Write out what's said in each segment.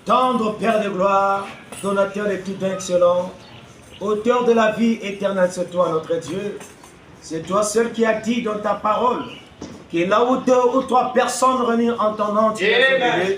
Tendre Père de gloire, donateur de tout don excellent, auteur de la vie éternelle, c'est toi notre Dieu. C'est toi seul qui as dit dans ta parole que là où deux ou trois personnes réunies en ton nom, tu es béni.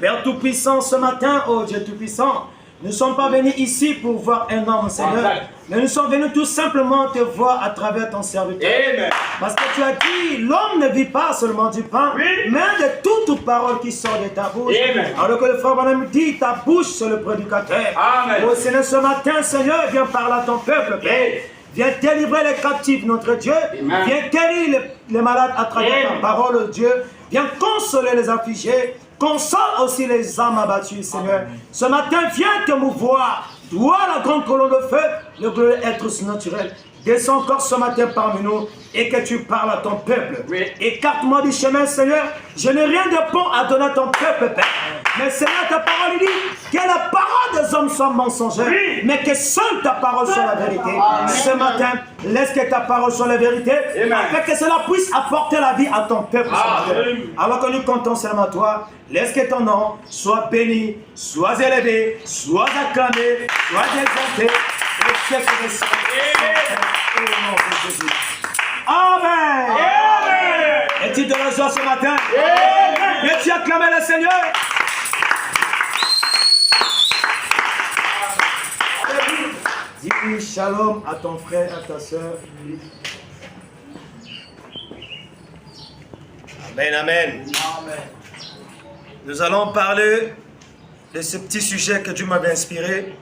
Père Tout-Puissant, ce matin, oh Dieu Tout-Puissant, nous ne sommes pas venus ici pour voir un homme, Seigneur, mais nous sommes venus tout simplement te voir à travers ton serviteur. Amen. Parce que tu as dit, l'homme ne vit pas seulement du pain, mais de toute parole qui sort de ta bouche. Amen. Alors que le frère Branham dit, ta bouche c'est le prédicateur. Amen. Oh Seigneur, ce matin, Seigneur, viens parler à ton peuple, Père. Viens délivrer les captifs, notre Dieu. Amen. Viens guérir les malades à travers ta parole, oh Dieu. Viens consoler les affligés. Console aussi les âmes abattues, Seigneur. Amen. Ce matin, viens te mouvoir. Toi, la grande colonne de feu, le glorieux être surnaturel. Descends encore ce matin parmi nous et que tu parles à ton peuple. Oui. Écarte-moi du chemin, Seigneur. Je n'ai rien de bon à donner à ton peuple, Père. Mais Seigneur, ta parole dit que la parole des hommes soit mensongère, mais que seule ta parole soit la vérité. Amen. Ce matin, laisse que ta parole soit la vérité, afin que cela puisse apporter la vie à ton peuple. Alors que nous comptons seulement à toi, laisse que ton nom soit béni, soit élevé, soit acclamé, soit exalté. Et au nom de Jésus. Amen. Amen. Es-tu de la joie ce matin? Amen. Et tu acclames le Seigneur? Dis shalom à ton frère, à ta soeur. Amen, amen. Amen. Nous allons parler de ce petit sujet que Dieu m'avait inspiré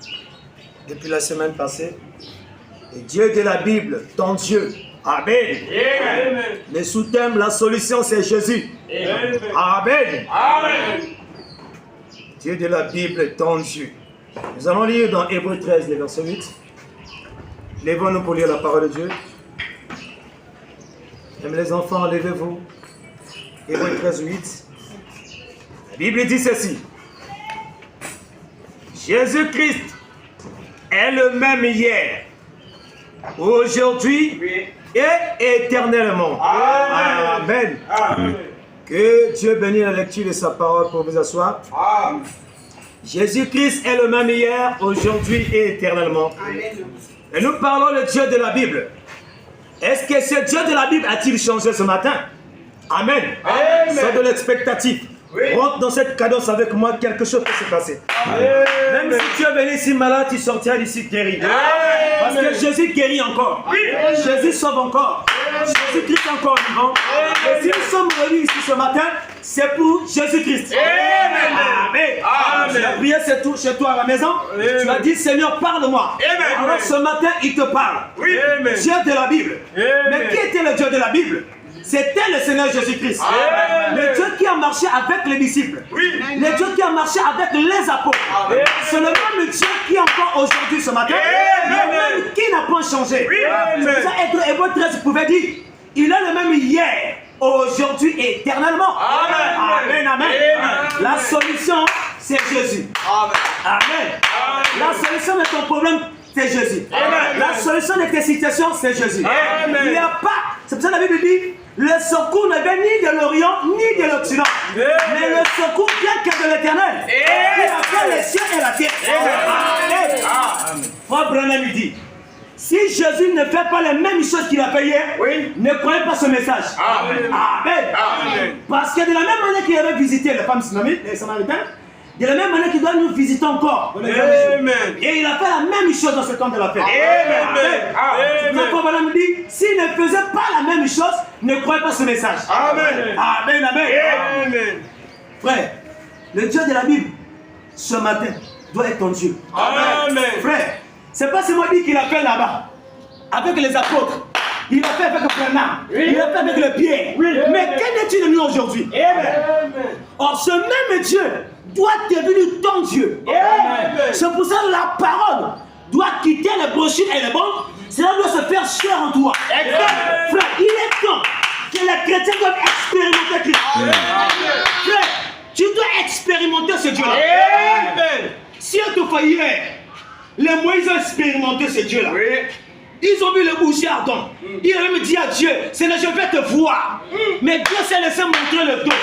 depuis la semaine passée. Le Dieu de la Bible, ton Dieu. Amen. Amen. Le sous-thème, la solution, c'est Jésus. Amen. Amen. Amen. Dieu de la Bible, ton Dieu. Nous allons lire dans Hébreux 13, le verset 8. Lèvons-nous pour lire la parole de Dieu. Même les enfants, levez-vous. Hébreux 13, 8. La Bible dit ceci. Jésus-Christ est le même hier, aujourd'hui et éternellement. Amen. Amen. Amen. Que Dieu bénisse la lecture de sa parole pour vous asseoir. Jésus-Christ est le même hier, aujourd'hui et éternellement. Amen. Et nous parlons du Dieu de la Bible. Est-ce que ce Dieu de la Bible a-t-il changé ce matin? Amen. Amen. C'est de l'expectative. Oui. Rentre dans cette cadence avec moi, quelque chose peut se passer. Amen. Même si tu es venu ici malade, tu sortiras d'ici guéri. Amen. Parce que Jésus guérit encore. Oui. Jésus sauve encore. Jésus-Christ est encore vivant. Et si nous sommes réunis ici ce matin, c'est pour Jésus-Christ. Amen. Amen. Tu as prié chez toi à la maison. Amen. Tu as dit, Seigneur, parle-moi. Alors ce matin, il te parle. Oui. Dieu de la Bible. Amen. Mais qui était le Dieu de la Bible? C'était le Seigneur Jésus-Christ. Le Dieu qui a marché avec les disciples. Oui. Le Dieu qui a marché avec les apôtres. C'est le même Dieu qui est encore aujourd'hui ce matin. Le même qui n'a pas changé. C'est ça, Hébreux 13 pouvait dire, il est le même hier, aujourd'hui et éternellement. Amen. Amen. Amen. La solution, c'est Jésus. Amen. La solution de ton problème, c'est Jésus. Amen. La solution de tes situations, c'est Jésus. Amen. Il n'y a pas, c'est pour ça que la Bible dit, le secours ne vient ni de l'Orient ni de l'Occident. Mais le secours vient que de l'Éternel. Il a fait les cieux et la terre. Amen. Frère Branham dit, si Jésus ne fait pas les mêmes choses qu'il a fait hier, ne croyez pas ce message. Amen. Amen. Amen. Parce que de la même manière qu'il avait visité les femmes samaritaines, de la même manière qu'il doit nous visiter encore. Amen. Et il a fait la même chose dans ce temps de la fête. Amen. Amen. Dit, s'il ne faisait pas la même chose, ne croyez pas ce message. Amen. Amen. Amen. Amen. Frère, le Dieu de la Bible, ce matin, doit être ton Dieu. Amen. Frère, c'est pas seulement dit qu'il a fait là-bas, avec les apôtres. Il a fait avec Bernard. Il a fait avec le Pierre. Mais qu'en est-il de nous aujourd'hui? Or, ce même Dieu doit devenir ton Dieu. C'est pour ça que la parole doit quitter les brochures et les bandes. Cela doit se faire chair en toi. Frère, il est temps que les chrétiens doivent expérimenter Christ. Frère, tu dois expérimenter ce Dieu-là. Si autrefois hier, les Moïse ont expérimenté ce Dieu-là. Ils ont vu le boucher ardent. Ils ont même dit à Dieu, Seigneur, je vais te voir. Mais Dieu s'est laissé montrer le dos.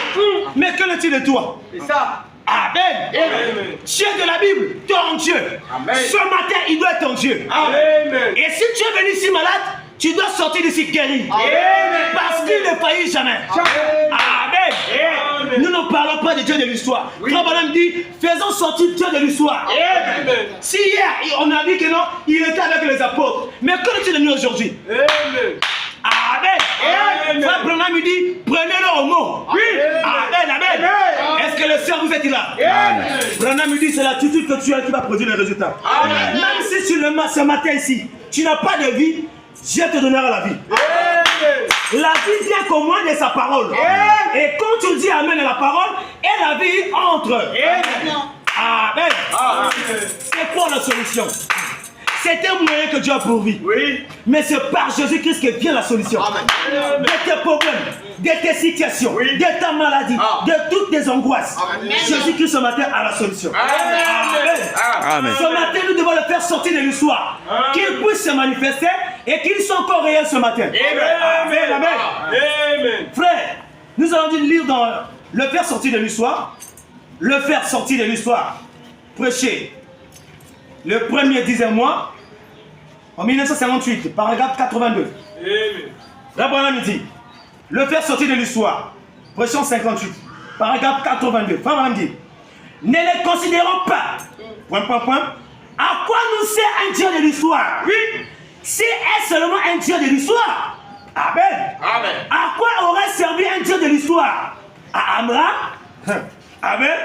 Mais que est-il de toi? C'est ça. Amen. Amen. Dieu de la Bible, ton Dieu. Amen. Ce matin, il doit être ton Dieu. Amen. Et si tu es venu ici malade, tu dois sortir d'ici guéri. Amen. Parce qu'il ne faillit jamais. Amen. Amen. Nous ne parlons pas de Dieu de l'histoire. Oui. Frère Branham dit, faisons sortir Dieu de l'histoire. Si hier, on a dit que non, il était avec les apôtres. Mais que est-il devenu aujourd'hui? Amen. Amen. Frère Branham lui dit, prenez-le au mot. Oui. Amen. Amen. Est-ce que le Seigneur vous est là? Amen. Branham lui dit, c'est l'attitude que tu as qui va produire les résultats. Amen. Même si tu le mets ce matin ici, tu n'as pas de vie, Dieu te donnera la vie. Amen. La vie vient qu'au moins de sa parole. Amen. Et quand tu dis Amen à la parole, et la vie entre. Amen. Amen. Amen. C'est quoi la solution? C'est un moyen que Dieu a pourvu. Oui. Mais c'est par Jésus-Christ que vient la solution. Amen. De tes problèmes, de tes situations, oui, de ta maladie, de toutes tes angoisses. Jésus-Christ ce matin a la solution. Amen. Amen. Amen. Ce matin, nous devons le faire sortir de l'histoire. Qu'il puisse se manifester et qu'il soit encore réel ce matin. Amen. Amen. Amen. Frère, nous allons lire dans le faire sortir de l'histoire. Le faire sortir de l'histoire. Prêcher. Le 1er 10e mois, en 1958, paragraphe 82. Frère Branham dit, le faire sortir de l'histoire, pression 58, paragraphe 82. Frère Branham dit, ne les considérons pas, à quoi nous sert un Dieu de l'histoire? Oui. Si est seulement un Dieu de l'histoire, Amen. Amen. À quoi aurait servi un Dieu de l'histoire? À Abraham, Amen,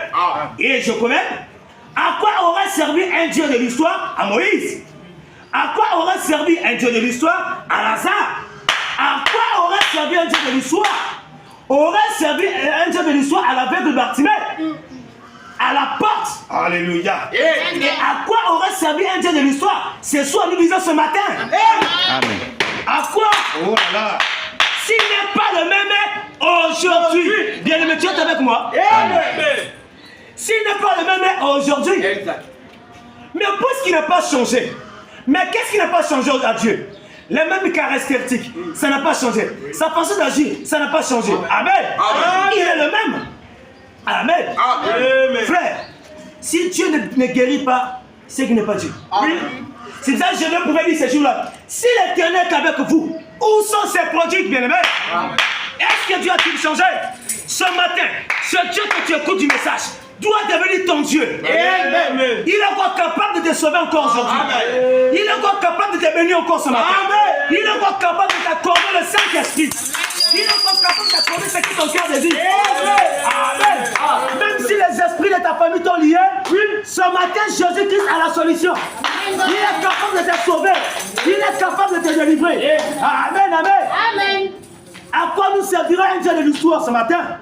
et Jochebed. À quoi aurait servi un Dieu de l'histoire? À Moïse. À quoi aurait servi un Dieu de l'histoire? À Lazare. À quoi aurait servi un Dieu de l'histoire? Aurait servi un Dieu de l'histoire à l'aveugle Bartimée, à la porte. Alléluia. Et à quoi aurait servi un Dieu de l'histoire? C'est soit nous disons ce matin. Amen. À quoi? Oh là là. S'il n'est pas le même aujourd'hui, bien aimé, tu es avec moi. Amen. S'il n'est pas le même aujourd'hui, mais puisqu'il n'a pas changé, mais qu'est-ce qui n'a pas changé à Dieu? Les mêmes caractéristiques, ça n'a pas changé. Sa façon d'agir, ça n'a pas changé. Amen. Amen. Il est le même. Amen. Amen. Frère, si Dieu ne guérit pas, c'est qu'il n'est pas Dieu. Oui. C'est ça que je ne pouvais dire ces jours-là. Si l'Éternel est avec vous, où sont ses prodiges, bien-aimés? Est-ce que Dieu a-t-il changé? Ce matin, ce Dieu que tu écoutes du message doit devenir ton Dieu. Amen. Il est encore capable de te sauver encore aujourd'hui. Il est encore capable de te bénir encore ce matin. Amen. Il est encore capable de t'accorder le Saint-Esprit. Il est encore capable de t'accorder ce qui ton cœur désire. Amen. Amen. Même si les esprits de ta famille t'ont lié, ce matin, Jésus-Christ a la solution. Il est capable de te sauver. Il est capable de te délivrer. Amen. Amen. Amen. À quoi nous servira un Dieu de l'histoire ce matin?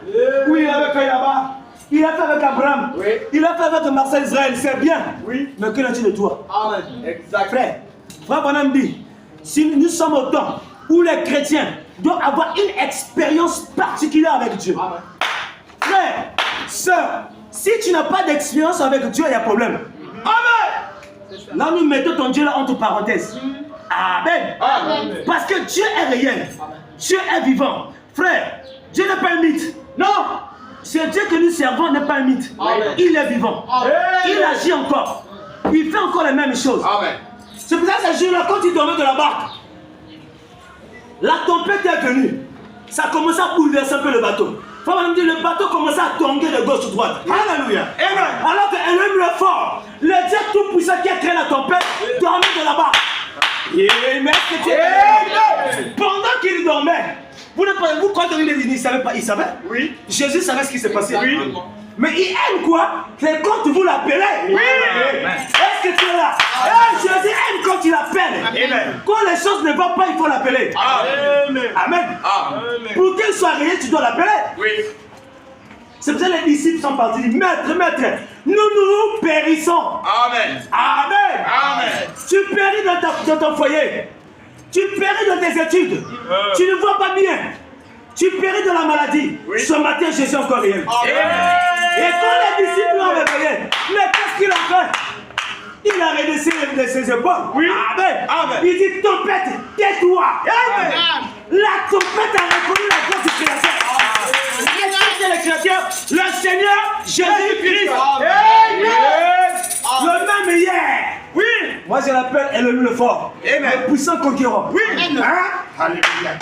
Oui, il avait fait là-bas. Il a fait avec Abraham. Oui. Il a fait avec Marcel Israël. C'est bien. Oui. Mais que l'as-tu de toi? Amen. Exact. Frère, Frère Branham dit, si nous sommes au temps où les chrétiens doivent avoir une expérience particulière avec Dieu. Amen. Frère, sœur, si tu n'as pas d'expérience avec Dieu, il y a problème. Amen. Là, nous mettons ton Dieu là entre parenthèses. Amen. Amen. Parce que Dieu est réel. Amen. Dieu est vivant. Frère, Dieu n'est pas un mythe. Non. Ce Dieu que nous servons n'est pas un mythe. Amen. Il est vivant. Amen. Il agit encore. Il fait encore les mêmes choses. C'est pour ça que ce jour-là, quand il dormait de la barque, la tempête est venue. Ça a commencé à bouleverser un peu le bateau. Faut dire, le bateau commençait à tomber de gauche ou droite. Alléluia. Alors qu'un homme le fort, le Dieu tout-puissant qui a créé la tempête, dormait de la barque. Pendant qu'il dormait, vous croyez qu'il ne savait pas? Il savait. Oui. Jésus savait ce qui s'est passé. Oui. Mais il aime quoi? C'est quand vous l'appelez. Oui. Est-ce que tu es là? Jésus aime quand il appelle. Quand les choses ne vont pas, il faut l'appeler. Amen. Amen. Pour qu'il soit réel, tu dois l'appeler. Oui. C'est pour ça que les disciples sont partis. Maître, maître, nous périssons. Amen. Amen. Amen. Tu péris dans ton foyer. Tu péris dans tes études. Tu ne vois pas bien. Tu péris de la maladie. Oui. Ce matin, Jésus est encore réel. Et quand les disciples l'ont réveillé, mais qu'est-ce qu'il a fait? Il a redressé ses épaules. Oui. Amen. Amen. Il dit, tempête, tais-toi. Amen. La tempête a reconnu la voix du Créateur. les chrétiens, le Seigneur Jésus-Christ. Le même hier. Oui. Moi je l'appelle Elohim le fort. Le puissant conquérant. Oui. Hein? Alléluia.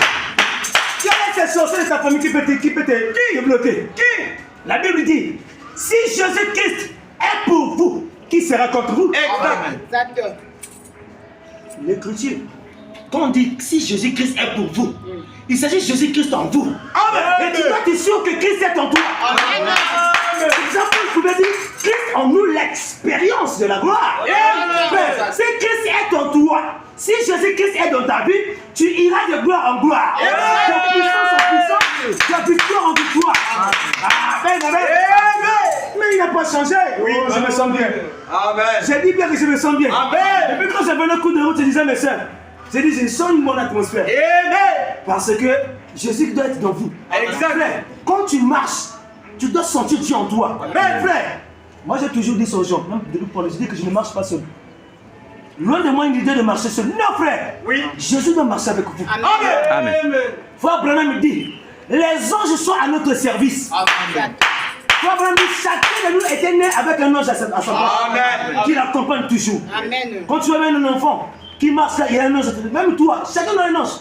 Quelle est cette sorcière de ta famille qui peut te bloquer? Qui? La Bible dit, si Jésus-Christ est pour vous, qui sera contre vous? Exact. L'écriture, quand on dit si Jésus-Christ est pour vous, il s'agit de Jésus-Christ en vous. Amen. Et tu dois être sûr que Christ est en toi. Amen. Vous pouvez dire Christ en nous l'expérience de la gloire. Si Christ est en toi, si Jésus-Christ est dans ta vie, tu iras de gloire en gloire, de puissance en puissance, de victoire en victoire. Amen, amen. Mais il n'a pas changé. Oui, je me sens bien. Amen. J'ai dit bien que je me sens bien. Amen. Et puis quand j'avais le coup de route, je disais mes soeurs, j'ai dit je sens une bonne atmosphère. Amen. Parce que Jésus doit être dans vous. Exact. Quand tu marches, tu dois sentir Dieu en toi. Amen. Frère, moi j'ai toujours dit ça aux gens, même depuis pour les dire que je ne marche pas seul. Loin de moi une idée de marcher seul. Non frère, oui. Jésus doit marcher avec vous. Amen. Amen. Frère Branham me dit, les anges sont à notre service. Amen. Frère Branham dit, chacun de nous était né avec un ange à sa place, qui l'accompagne toujours. Amen. Quand tu amènes un enfant qui marche là, il y a un ange. Même toi, chacun a un ange.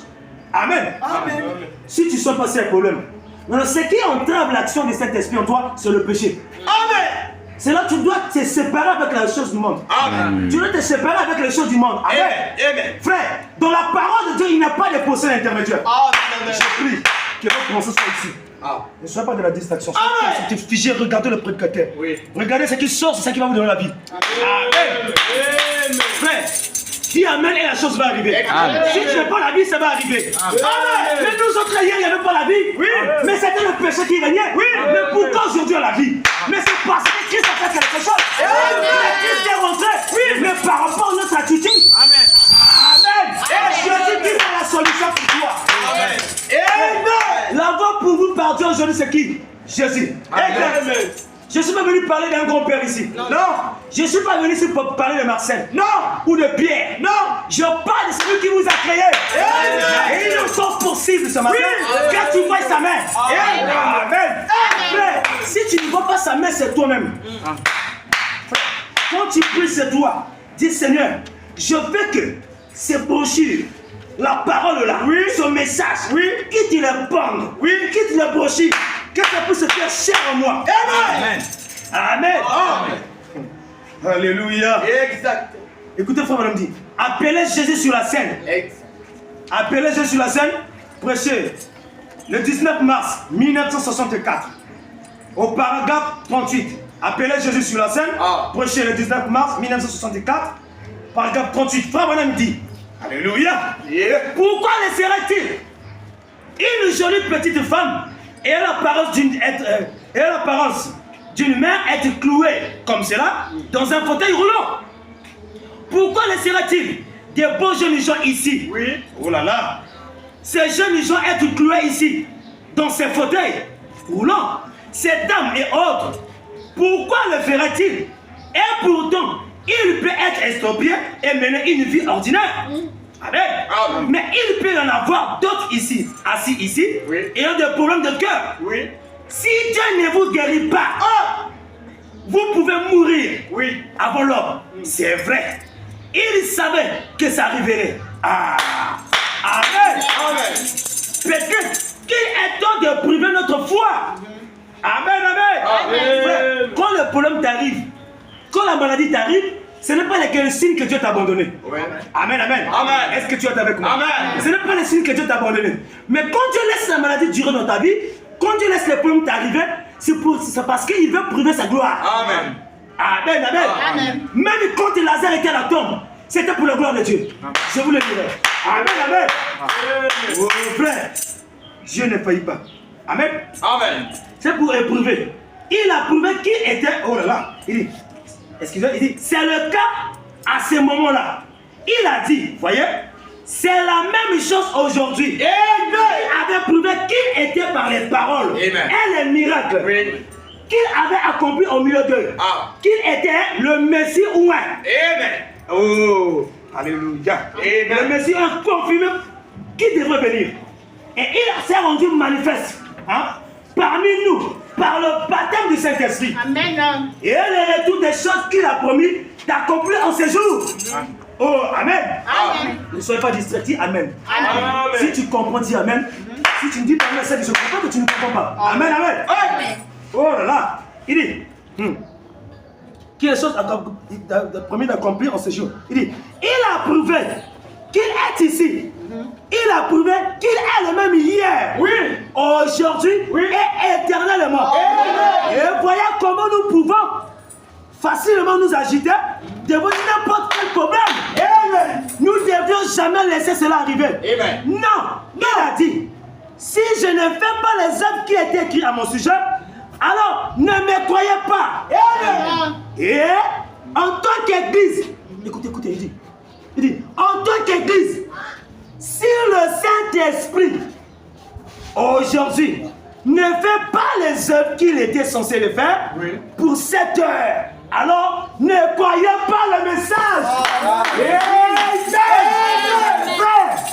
Amen. Amen. Si tu ne sens pas ces problèmes, ce qui entrave l'action du Saint-Esprit en toi, c'est le péché. Amen. C'est là que tu dois te séparer avec les choses du monde. Amen. Tu dois te séparer avec les choses du monde. Amen. Amen. Frère, dans la parole de Dieu, il n'y a pas de procès intermédiaire. Amen. Je prie que votre pensée soit ici. Ne sois pas de la distraction. Sois figé, regardez le prédicateur. Oui. Regardez ce qui sort, c'est ça qui va vous donner la vie. Amen. Amen. Frère, dis Amen et la chose va arriver. Amen. Si tu n'as pas la vie, ça va arriver. Amen. Amen. Mais nous autres hier, il n'y avait pas la vie. Oui. Mais c'était le péché qui régnait. Oui. Mais pourquoi aujourd'hui on a la vie? Mais c'est parce que Christ a fait quelque chose. Amen. Christ est rentré. Oui. Mais par rapport à notre attitude. Amen. Amen. Jésus-Christ a la solution pour toi. Amen. Amen. La voie pour vous par Dieu aujourd'hui, c'est qui? Jésus. Amen. Je ne suis pas venu parler d'un grand-père ici. Non. Je ne suis pas venu ici pour parler de Marcel. Non. Ou de Pierre. Non. Je parle de celui qui vous a créé. Et il est encore possible ce matin que tu vois sa main. Amen. Frère, si tu ne vois pas sa main, c'est toi-même. Quand tu pries, c'est toi. Dis Seigneur, je veux que ces brochures, la parole là, ce message, quitte les bandes, quitte les brochures, que ça puisse se faire chair en moi. Amen. Amen. Amen. Alléluia. Exact. Écoutez, frère, madame dit, appelez Jésus sur la scène. Exact. Appelez Jésus sur la scène, prêchez le 19 mars 1964, au paragraphe 38. Appelez Jésus sur la scène, prêchez le 19 mars 1964, paragraphe 38. Frère, madame dit, alléluia. Pourquoi laisserait-il une jolie petite femme et l'apparence d'une mère être clouée comme cela dans un fauteuil roulant? Pourquoi laisserait-il des beaux jeunes gens ici? Oui. Oh là là. Ces jeunes gens être cloués ici dans ces fauteuils roulants, ces dames et autres, pourquoi le ferait-il? Et pourtant, il peut être estropié et mener une vie ordinaire. Amen. Mais il peut y en avoir d'autres ici, assis ici, et ont des problèmes de cœur. Oui. Si Dieu ne vous guérit pas, vous pouvez mourir avant l'homme. C'est vrai. Il savait que ça arriverait. Amen. Amen. Peut-être qu'il est temps de priver notre foi. Amen. Amen. Quand le problème t'arrive, quand la maladie t'arrive, ce n'est pas le signe que Dieu t'a abandonné. Amen, amen. Amen. Est-ce que tu es avec moi? Amen. Ce n'est pas le signe que Dieu t'a abandonné. Mais quand Dieu laisse la maladie durer dans ta vie, quand Dieu laisse les problèmes t'arriver, c'est parce qu'il veut prouver sa gloire. Amen. Amen, amen. Amen. Même quand Lazare était à la tombe, c'était pour la gloire de Dieu. Amen. Je vous le dirai. Amen, amen. Oh frère, Dieu ne faillit pas. Amen. Amen. C'est pour éprouver. Il a prouvé qu'il était. Oh là là. Il dit. Excusez-moi, il dit, c'est le cas à ce moment-là. Il a dit, voyez, c'est la même chose aujourd'hui. Il avait prouvé qu'il était par les paroles et les miracles qu'il avait accompli au milieu d'eux. Qu'il était le Messie oint. Amen. Oh, alléluia. Le Messie a confirmé qu'il devrait venir. Et il s'est rendu manifeste parmi nous par le baptême du Saint-Esprit. Amen. Et le retour des choses qu'il a promis d'accomplir en ces jours. Oh, Amen. Amen. Ne soyez pas distrait, dis Amen. Amen. Si tu comprends, dis Amen. Si tu ne dis pas Amen, c'est que je ne comprends pas que tu ne comprends pas. Amen, Amen. Amen. Oh là là. Il dit, qu'il a chose promis d'accomplir en ces jours. Il dit, il a prouvé qu'il est ici. Il a prouvé qu'il est le même hier, aujourd'hui et éternellement. Et voyez comment nous pouvons facilement nous agiter devant n'importe quel problème. Nous ne devions jamais laisser cela arriver. Non, il a dit, si je ne fais pas les œuvres qui étaient écrites à mon sujet, alors ne me croyez pas. Et en tant qu'église, écoutez, il dit, en tant qu'église, si le Saint-Esprit aujourd'hui ne fait pas les œuvres qu'il était censé le faire pour cette heure, alors ne croyez pas le message.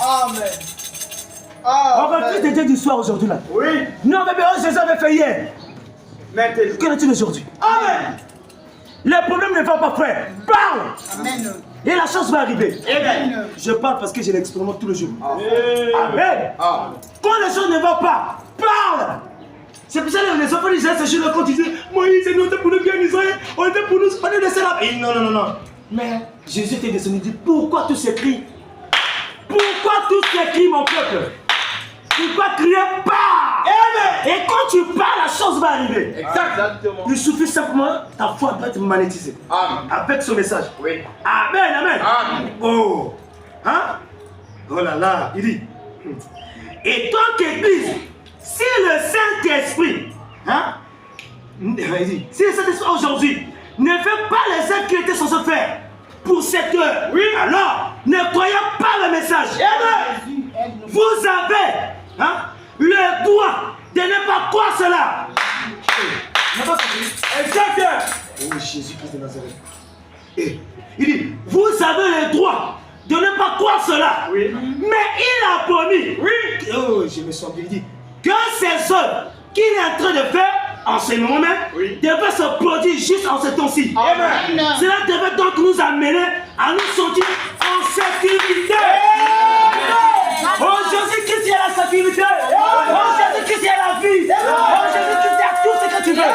Amen. On va plus t'aider du soir aujourd'hui là. Non, mais Jésus avait fait hier. Qu'en est-il aujourd'hui? Amen. Les problèmes ne vont pas, frère. Parle. Amen. Et la chance va arriver. Amen. Je parle parce que je l'expérimente tous les jours. Amen. Quand les choses ne vont pas, parle. C'est pour ça que les enfants d'Israël, ces jours-là, quand ils disent Moïse, c'est nous, on était pour nous bien Israël, on était pour nous, on est descendu là. Et non. Mais Jésus était descendu, il dit pourquoi tous ces cris? Pourquoi tous ces cris, mon peuple? Pourquoi crier pas? Et quand tu parles, la chose va arriver. Exactement. Il suffit simplement, ta foi doit être magnétisée. Avec ce message. Amen. Oh. Hein? Oh là là, il dit. Et tant qu'église, si le Saint-Esprit, il dit, si le Saint-Esprit aujourd'hui ne fait pas les œuvres qu'il était censé faire pour cette heure, alors ne croyez pas le message. Vous avez le droit de ne pas croire cela. Exactement. Oh Jésus-Christ de Nazareth. Et il dit, vous avez le droit de ne pas croire cela. Mais il a promis. Oh, je me sens bien. Il dit que ces œuvres qu'il est en train de faire en ce moment même devaient se produire juste en ce temps-ci. Cela devait donc nous amener à nous sentir en sécurité. Oh Jésus-Christ, il y a la sécurité. Oh Jésus-Christ, il y a la vie. Oh Jésus-Christ, il y a tout ce que tu veux.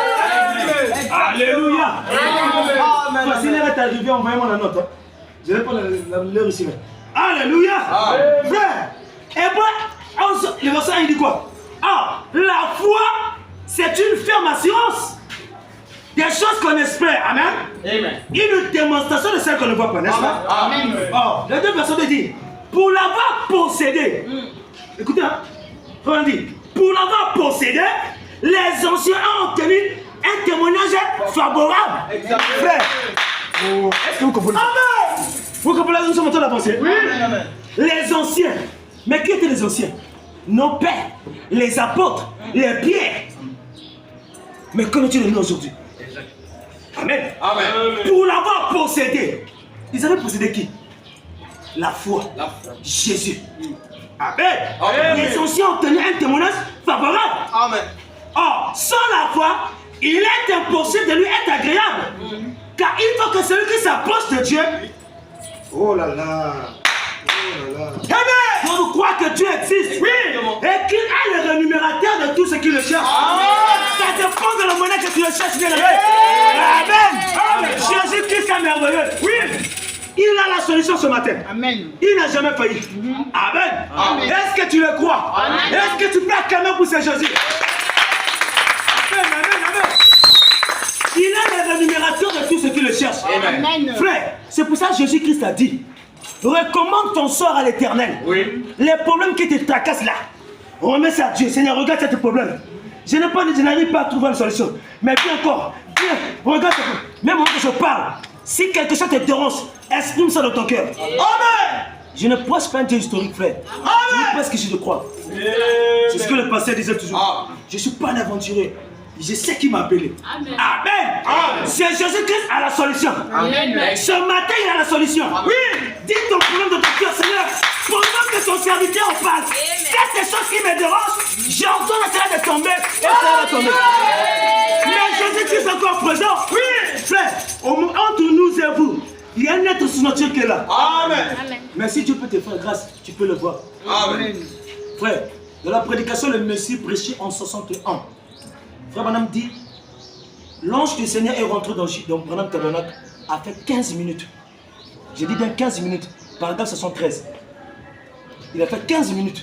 Alléluia. Quand Seigneur est arrivé, envoyez-moi la note. Je vais prendre l'heure ici. Alléluia. Frère, et puis, le verset il dit quoi? La foi, c'est une ferme assurance des choses qu'on espère. Amen. Une démonstration de celles qu'on ne voit pas, n'est-ce pas? Les deux personnes disent, pour l'avoir possédé, écoutez, on dit, pour l'avoir possédé, les anciens ont obtenu un témoignage favorable. Frère, est-ce que vous comprenez? Amen. Vous comprenez où nous sommes en train d'avancer? Les anciens, mais qui étaient les anciens? Nos pères, les apôtres, les pierres. Mais connais-tu le nom aujourd'hui? Amen. Pour l'avoir possédé, ils avaient possédé qui? La foi. Jésus. Amen. Les anciens ont obtenu un témoignage favorable. Or, sans la foi, il est impossible de lui être agréable. Car il faut que celui qui s'approche de Dieu. Oh là là. Amen. Faut croire que Dieu existe. Et qu'il est le rémunérateur de tout ce qui le cherche. Ça dépend de la monnaie que tu le cherches bien. Amen. Jésus-Christ est merveilleux. Il a la solution ce matin. Il n'a jamais failli. Amen. Est-ce que tu le crois? Est-ce que tu peux acclamer pour ce Jésus? Amen. Il est le rémunérateur de tout ce qui le cherche. Frère, c'est pour ça que Jésus-Christ a dit, recommande ton sort à l'Éternel. Les problèmes qui te tracassent là, remets ça à Dieu. Seigneur, regarde ce problème. Je n'arrive pas à trouver une solution. Mais bien encore, Dieu, regarde ce problème. Même quand je parle, si quelque chose te dérange, exprime ça dans ton cœur. Amen. Je ne prêche pas un Dieu historique, frère. Je prêche ce que je crois. C'est ce que le pasteur disait toujours. Je ne suis pas un aventurier. Je sais qui m'a appelé. Amen. C'est Jésus-Christ à la solution. Ce matin, il a la solution. Dis ton problème dans ton cœur, Seigneur. Pendant que ton serviteur parle, c'est ces choses qui me dérangent, j'ordonne à cela de tomber et ça va tomber. Mais Jésus-Christ est encore présent. Oui, frère, entre nous et vous, il y a un être surnaturel qui est là. Amen. Mais si Dieu peut te faire grâce, tu peux le voir. Amen. Frère, dans la prédication, le Messie prêchait en 61. Frère Branham dit, l'ange du Seigneur est rentré dans Branham Tabernacle a fait 15 minutes. J'ai dit bien 15 minutes. Paragraphe 73. Il a fait 15 minutes.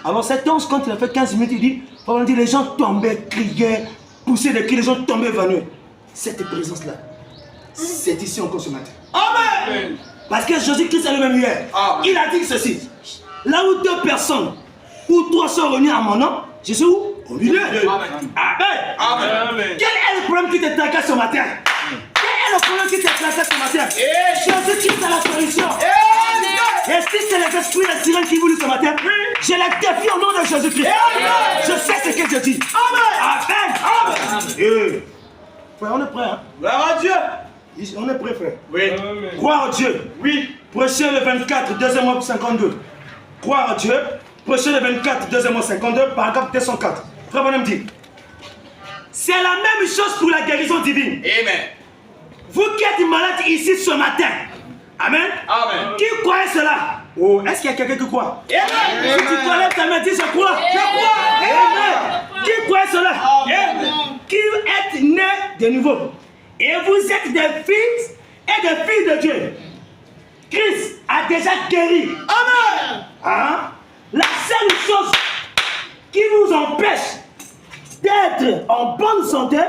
Alors cet ange, quand il a fait 15 minutes, il dit, Branham dit, les gens tombaient, criaient, poussaient des cris, les gens tombaient évanouis. Cette présence-là, c'est ici encore ce matin. Amen. Parce que Jésus-Christ est le même hier. Il a dit ceci. Là où 2 personnes ou 3 sont réunis à mon nom, je suis où? Au milieu. Amen. Amen. Quel est le problème qui te tracasse ce matin? Quel est le problème qui te tracasse ce matin? Jésus-Christ est la solution. Et si c'est les esprits, les sirènes qui voulaient ce matin, je les défie au nom de Jésus-Christ. Je sais ce que je dis. Amen. Amen. Frère, on est prêt, hein? Gloire à Dieu. On est prêt, frère. Oui. Croire en Dieu. Oui. Prêcher le 24, deuxième mois 52. Croire en Dieu. Prêcher le 24, deuxième mois 52, paragraphe 204. Frère Bonhomme dit, c'est la même chose pour la guérison divine. Amen. Vous qui êtes malade ici ce matin. Amen. Amen. Qui croit cela? Oh, est-ce qu'il y a quelqu'un qui croit? Amen. Si tu crois, ta main, dis je crois. Je crois. Amen. Qui croit cela? Amen. Qui êtes né de nouveau. Et vous êtes des fils et des filles de Dieu. Christ a déjà guéri. Amen. Hein? La seule chose qui vous empêche d'être en bonne santé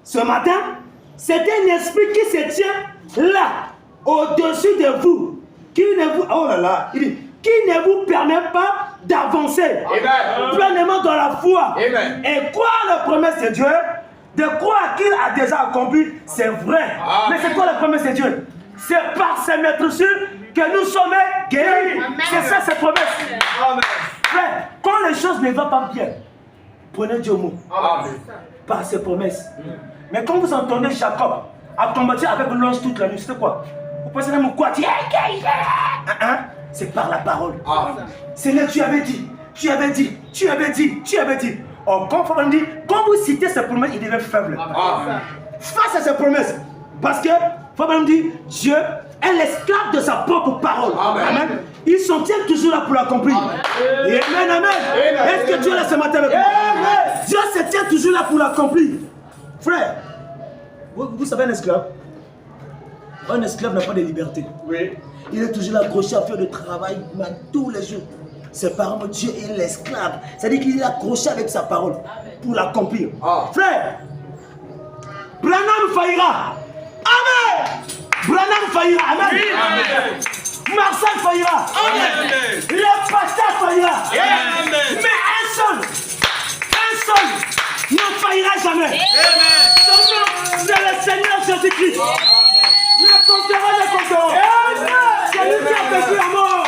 ce matin, c'est un esprit qui se tient là, au-dessus de vous, qui ne vous, oh là là, il dit, qui ne vous permet pas d'avancer pleinement dans la foi. Amen. Et croire la promesse de Dieu, de croire qu'il a déjà accompli, c'est vrai. Mais c'est quoi la promesse de Dieu? C'est par ses maîtresses que nous sommes guéris. C'est ça, cette promesse. Amen. Frère, quand les choses ne vont pas bien, prenez Dieu au mot. Amen. Par ses promesses. Mais quand vous entendez Jacob à combattre avec l'ange toute la nuit, c'est quoi? Vous pensez même quoi? C'est par la parole. Seigneur, tu avais dit, tu avais dit, tu avais dit, tu avais dit. Or, quand vous citez ces promesses, il devient faible. Face à ces promesses. Parce que, Fabien dit, Dieu est l'esclave de sa propre parole. Amen. Il s'en tient toujours là pour l'accomplir. Amen, amen. Est-ce que tu es là ce matin avec moi? Dieu se tient toujours là pour l'accomplir. Frère, vous savez un esclave? Un esclave n'a pas de liberté. Oui. Il est toujours accroché à faire le travail tous les jours. Ses parents, Dieu est l'esclave. C'est-à-dire qu'il est accroché avec sa parole pour l'accomplir. Frère, Branham faillira. Amen. Branham faillira. Amen. Oui. Amen. Marcel faillira. Amen. Le pasteur faillira. Amen. Mais un seul ne faillira jamais. Amen. Son nom, c'est le Seigneur Jésus-Christ. Le conquérant des conquérants. C'est lui qui a vécu la mort.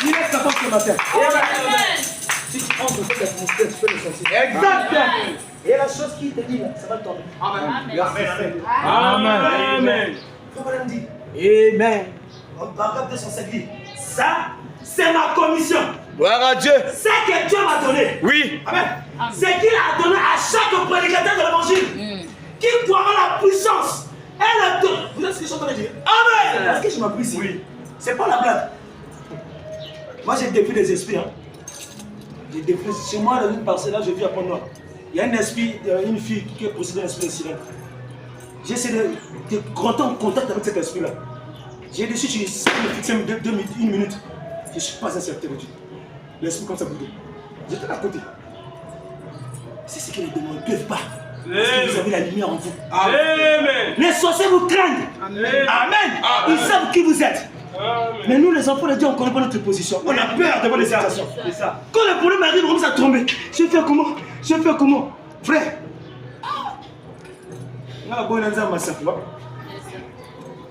Il est capable ce matin. Si tu entres dans cette atmosphère, tu peux le sentir. Exactement. Et la chose qui te dit là, ça va tomber. Amen. Amen. Amen. Comment on dit? Amen. En paragraphe 207 dit, ça, c'est ma commission. Gloire à Dieu. C'est que Dieu m'a donné. Oui. Amen. C'est qu'il a donné à chaque prédicateur de l'évangile qui croira la puissance. Elle donne. Vous savez ce que je suis en train de dire? Amen. Est-ce que je m'appuie ici? Oui. C'est pas la blague. Moi, j'ai défié des esprits. Hein. J'ai défié. Chez moi, dans une parcelle là, je vis à Pont-Noir. Il y a un esprit, une fille qui est possédée d'un esprit de sirène. J'ai essayé de rentrer en contact avec cet esprit-là. J'ai décidé, je suis fixé une minute. Je ne suis pas un serviteur de Dieu. L'esprit comme ça pour tout. J'étais à côté. C'est ce que les démons ne peuvent pas. Parce que vous avez la lumière en vous. Amen. Les sorciers vous craignent. Amen. Ils savent qui vous êtes. Mais nous, les enfants de Dieu, on ne connaît pas notre position. On a peur devant les situations. C'est ça. Quand le problème arrive, on commence à tomber. Je vais faire comment? Je vais faire comment? Frère.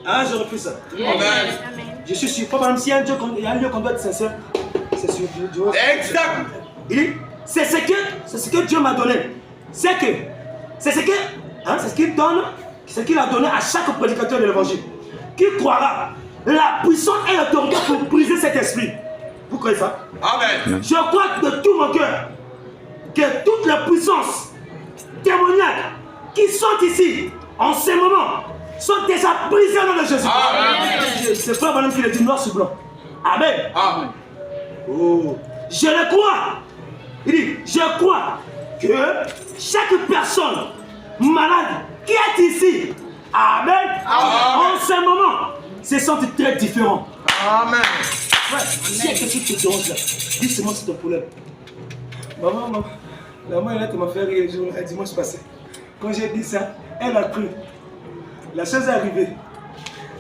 Ah, je refuse ça. Amen. Je suis sûr. Pas s'il y a un lieu qu'on doit être sincère, c'est sur Dieu. Exact. Il dit, c'est ce que Dieu m'a donné. C'est ce qu'il donne, ce qu'il a donné à chaque prédicateur de l'évangile. Qui croira la puissance et l'autorité pour briser cet esprit. Vous croyez ça? Amen. Je crois de tout mon cœur que toutes les puissances démoniaques qui sont ici en ce moment sont déjà brisées au nom de Jésus. Amen. C'est pas madame qui le dit noir sur blanc. Amen. Amen. Oh. Je le crois. Il dit, je crois que chaque personne malade qui est ici, amen, en ce moment, se sentent très différents. Amen. Ouais, s'il y a quelque chose qui te dérange là, dis-moi c'est ton problème. Maman, la maman elle m'a fait rire le dimanche passé. Quand j'ai dit ça, elle a cru. La chose est arrivée.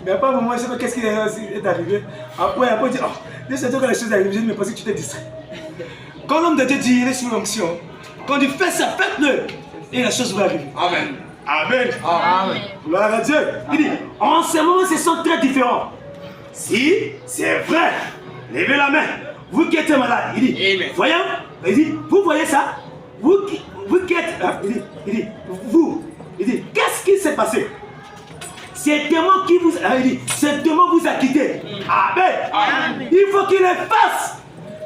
Mais après un moment, je ne sais pas qu'est-ce qui est arrivé. Après, elle dit, oh, laisse-moi dire que la chose est arrivée, je me pensais que tu t'es distrait. Quand l'homme de Dieu dit, il est sous l'onction. Quand il fait ça, faites-le. Et la chose va arriver. Amen. Amen. Amen. Gloire à Dieu. Il dit, en ce moment, ce sont très différents. Si c'est vrai, levez la main. Vous qui êtes malade, il dit, Amen. voyons, il dit, vous voyez ça? Vous qui êtes, il dit, il dit, qu'est-ce qui s'est passé? C'est démon qui vous, il dit, ce démon vous a quitté. Amen. Amen. Il faut qu'il le fasse.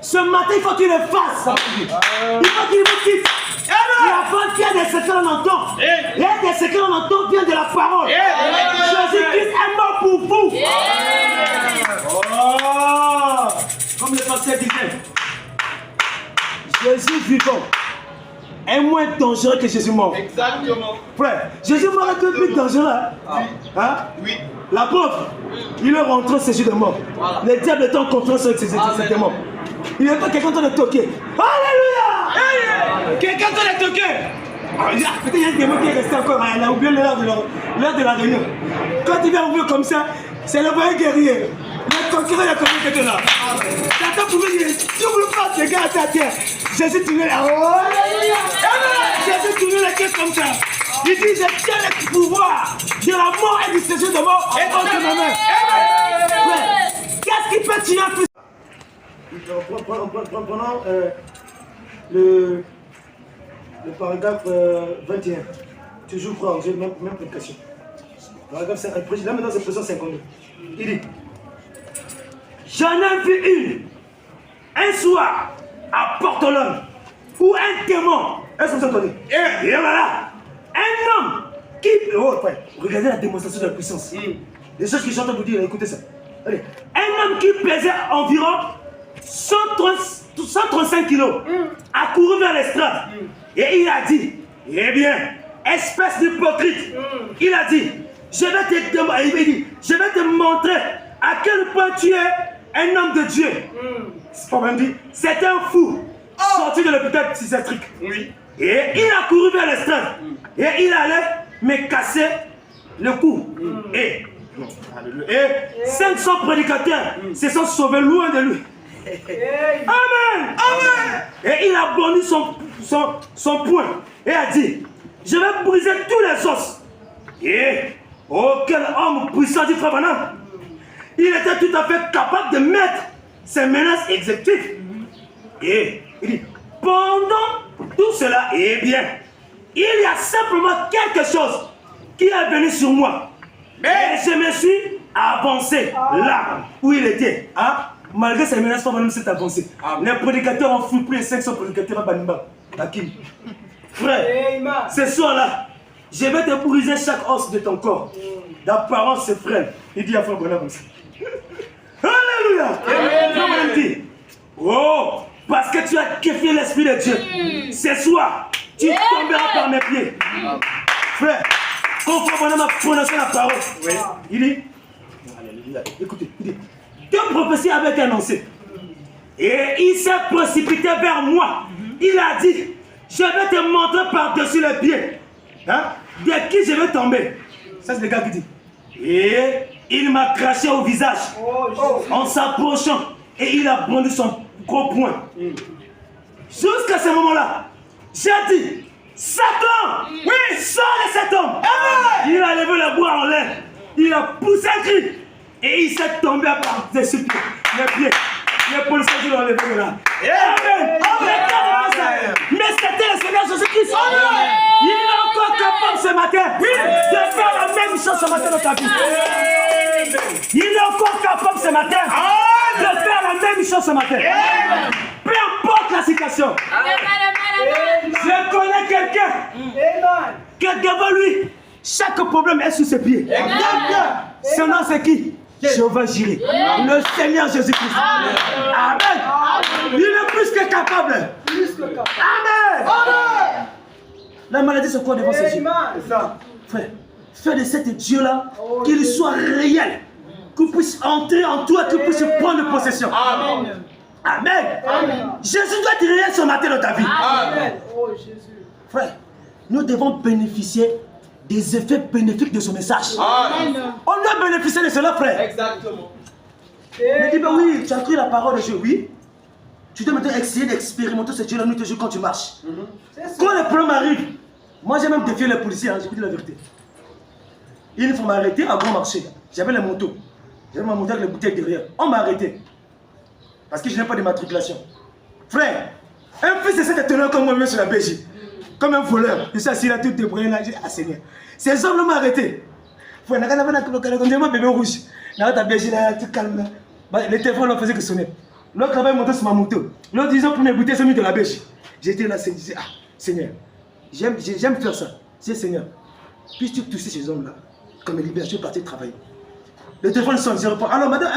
Ce matin, il faut qu'il le fasse. Il faut qu'il vous quitte. Il y a des secrets qu'on entend. Il y a des secrets qu'on entend vient de la parole. Jésus-Christ est mort pour vous. Oh, comme le pasteur disait, Jésus vivant est moins dangereux que Jésus mort. Exactement. Frère, Jésus mort est plus dangereux. Hein? Oui. La preuve, il est rentré au séjour de mort. Voilà. Le diable est en contrôle sur ses démons. Il n'est pas quelqu'un en train de toquer. Alléluia! Quelqu'un en train de toquer. Peut-être qu'il y a un démon qui est resté encore. Il a oublié l'heure de la réunion. Quand il vient ouvrir comme ça, c'est le vrai guerrier. Le conquérant, il a connu que là. Satan pouvait dire, tu ne veux pas te gars à ta terre. Jésus tournait la Jésus tournait la tête comme ça. Il dit, je tiens le pouvoir de la mort et du séjour de mort et contre ma main. Qu'est-ce qui peut tirer plus? Prenons le paragraphe 21. Toujours prendre, j'ai même prédication. Paragraphe 5, là maintenant c'est présent 52. Il dit, j'en ai vu un soir à Portolone où un démon, est-ce que vous entendez? Et voilà, un homme qui, regardez la démonstration de la puissance. Les choses que j'entends vous dire, écoutez ça. Allez. Un homme qui pesait environ 135 kilos a couru vers l'estrade et il a dit, eh bien, espèce d'hypocrite, il a dit, je vais te montrer à quel point tu es un homme de Dieu. C'est pas même dit, c'est un fou sorti de l'hôpital psychiatrique. Oui. Et il a couru vers l'estrade et il allait me casser le cou. Et 500 prédicateurs se sont sauvés loin de lui. Amen. Amen. Et il a bondi son poing et a dit, je vais briser tous les os. Et aucun homme puissant du frère Branham, il était tout à fait capable de mettre ses menaces exécutives. Et il dit, pendant tout cela, eh bien, il y a simplement quelque chose qui est venu sur moi. Et je me suis avancé là où il était. Hein? Malgré ces menaces, Branham s'est avancé. Les prédicateurs ont fui plus de 500 prédicateurs à Banimba. Frère, ce soir-là, je vais te briser chaque os de ton corps. D'apparence, c'est frère. Il dit à frère Branham comme ça. Alléluia. Frère Branham dit, oh, parce que tu as défié l'Esprit de Dieu. Ce soir, tu tomberas par mes pieds. Frère, quand frère Branham a prononcé la parole, il dit, alléluia, écoutez, il dit, deux prophéties avaient été annoncées. Et il s'est précipité vers moi. Il a dit, je vais te montrer par-dessus les pieds. Hein? De qui je vais tomber. Ça c'est le gars qui dit. Et il m'a craché au visage en s'approchant. Et il a brandi son gros poing. Jusqu'à ce moment-là, j'ai dit, Satan, oui, sors de cet homme. Il a levé le bras en l'air. Il a poussé un cri. Et il s'est tombé par-dessus les pieds. Les policiers l'ont levé de là. Amen. Mais c'était le Seigneur Jésus-Christ. Il est encore capable ce matin de faire la même chose ce matin dans ta vie. Il est encore capable. ce matin de faire la même chose ce matin. Peu importe la situation. Je connais quelqu'un que devant lui, chaque problème est sous ses pieds. Son nom c'est qui? Jéhovah Jireh, le Seigneur Jésus-Christ. Amen. Il est plus que capable. Amen. La maladie c'est quoi devant ses yeux? Frère, fais de cet Dieu-là qu'il soit réel, qu'il puisse entrer en toi, qu'il puisse prendre possession. Amen. Amen. Jésus doit être réel ce matin dans ta vie. Amen. Frère, nous devons bénéficier des effets bénéfiques de ce message. Amen. On doit bénéficier de cela, frère. Exactement. Mais dis, oui, tu as cru la parole de Dieu, oui. Tu dois maintenant essayer d'expérimenter ce Dieu-là nuit et jour quand tu marches. Quand le problème arrive, moi j'ai même défié les policiers, hein, j'ai dit la vérité. Une fois m'arrêter à bon marché. J'avais les motos. J'avais ma moto avec les bouteilles derrière. On m'a arrêté. Parce que je n'ai pas de matriculation. Frère, un fils de cet étonnant comme moi sur la BJ. Comme un voleur. Je suis assis là, tout débrouillé là. J'ai dit, ah Seigneur. Ces hommes m'ont arrêté. Frère, on a un bébé rouge. Là, ta BJ là, tout calme là. Les téléphones ne faisaient que sonner. L'autre là-bas, il montait sur ma moto. L'autre disant pour mes bouteilles, c'est mis de la BJ. J'étais là, je disais, ah Seigneur, j'aime faire ça. Je dis, Seigneur, puisses-tu toucher ces hommes là? Comme libère, je suis parti travailler. Le téléphone sonne, je réponds. Alors, madame,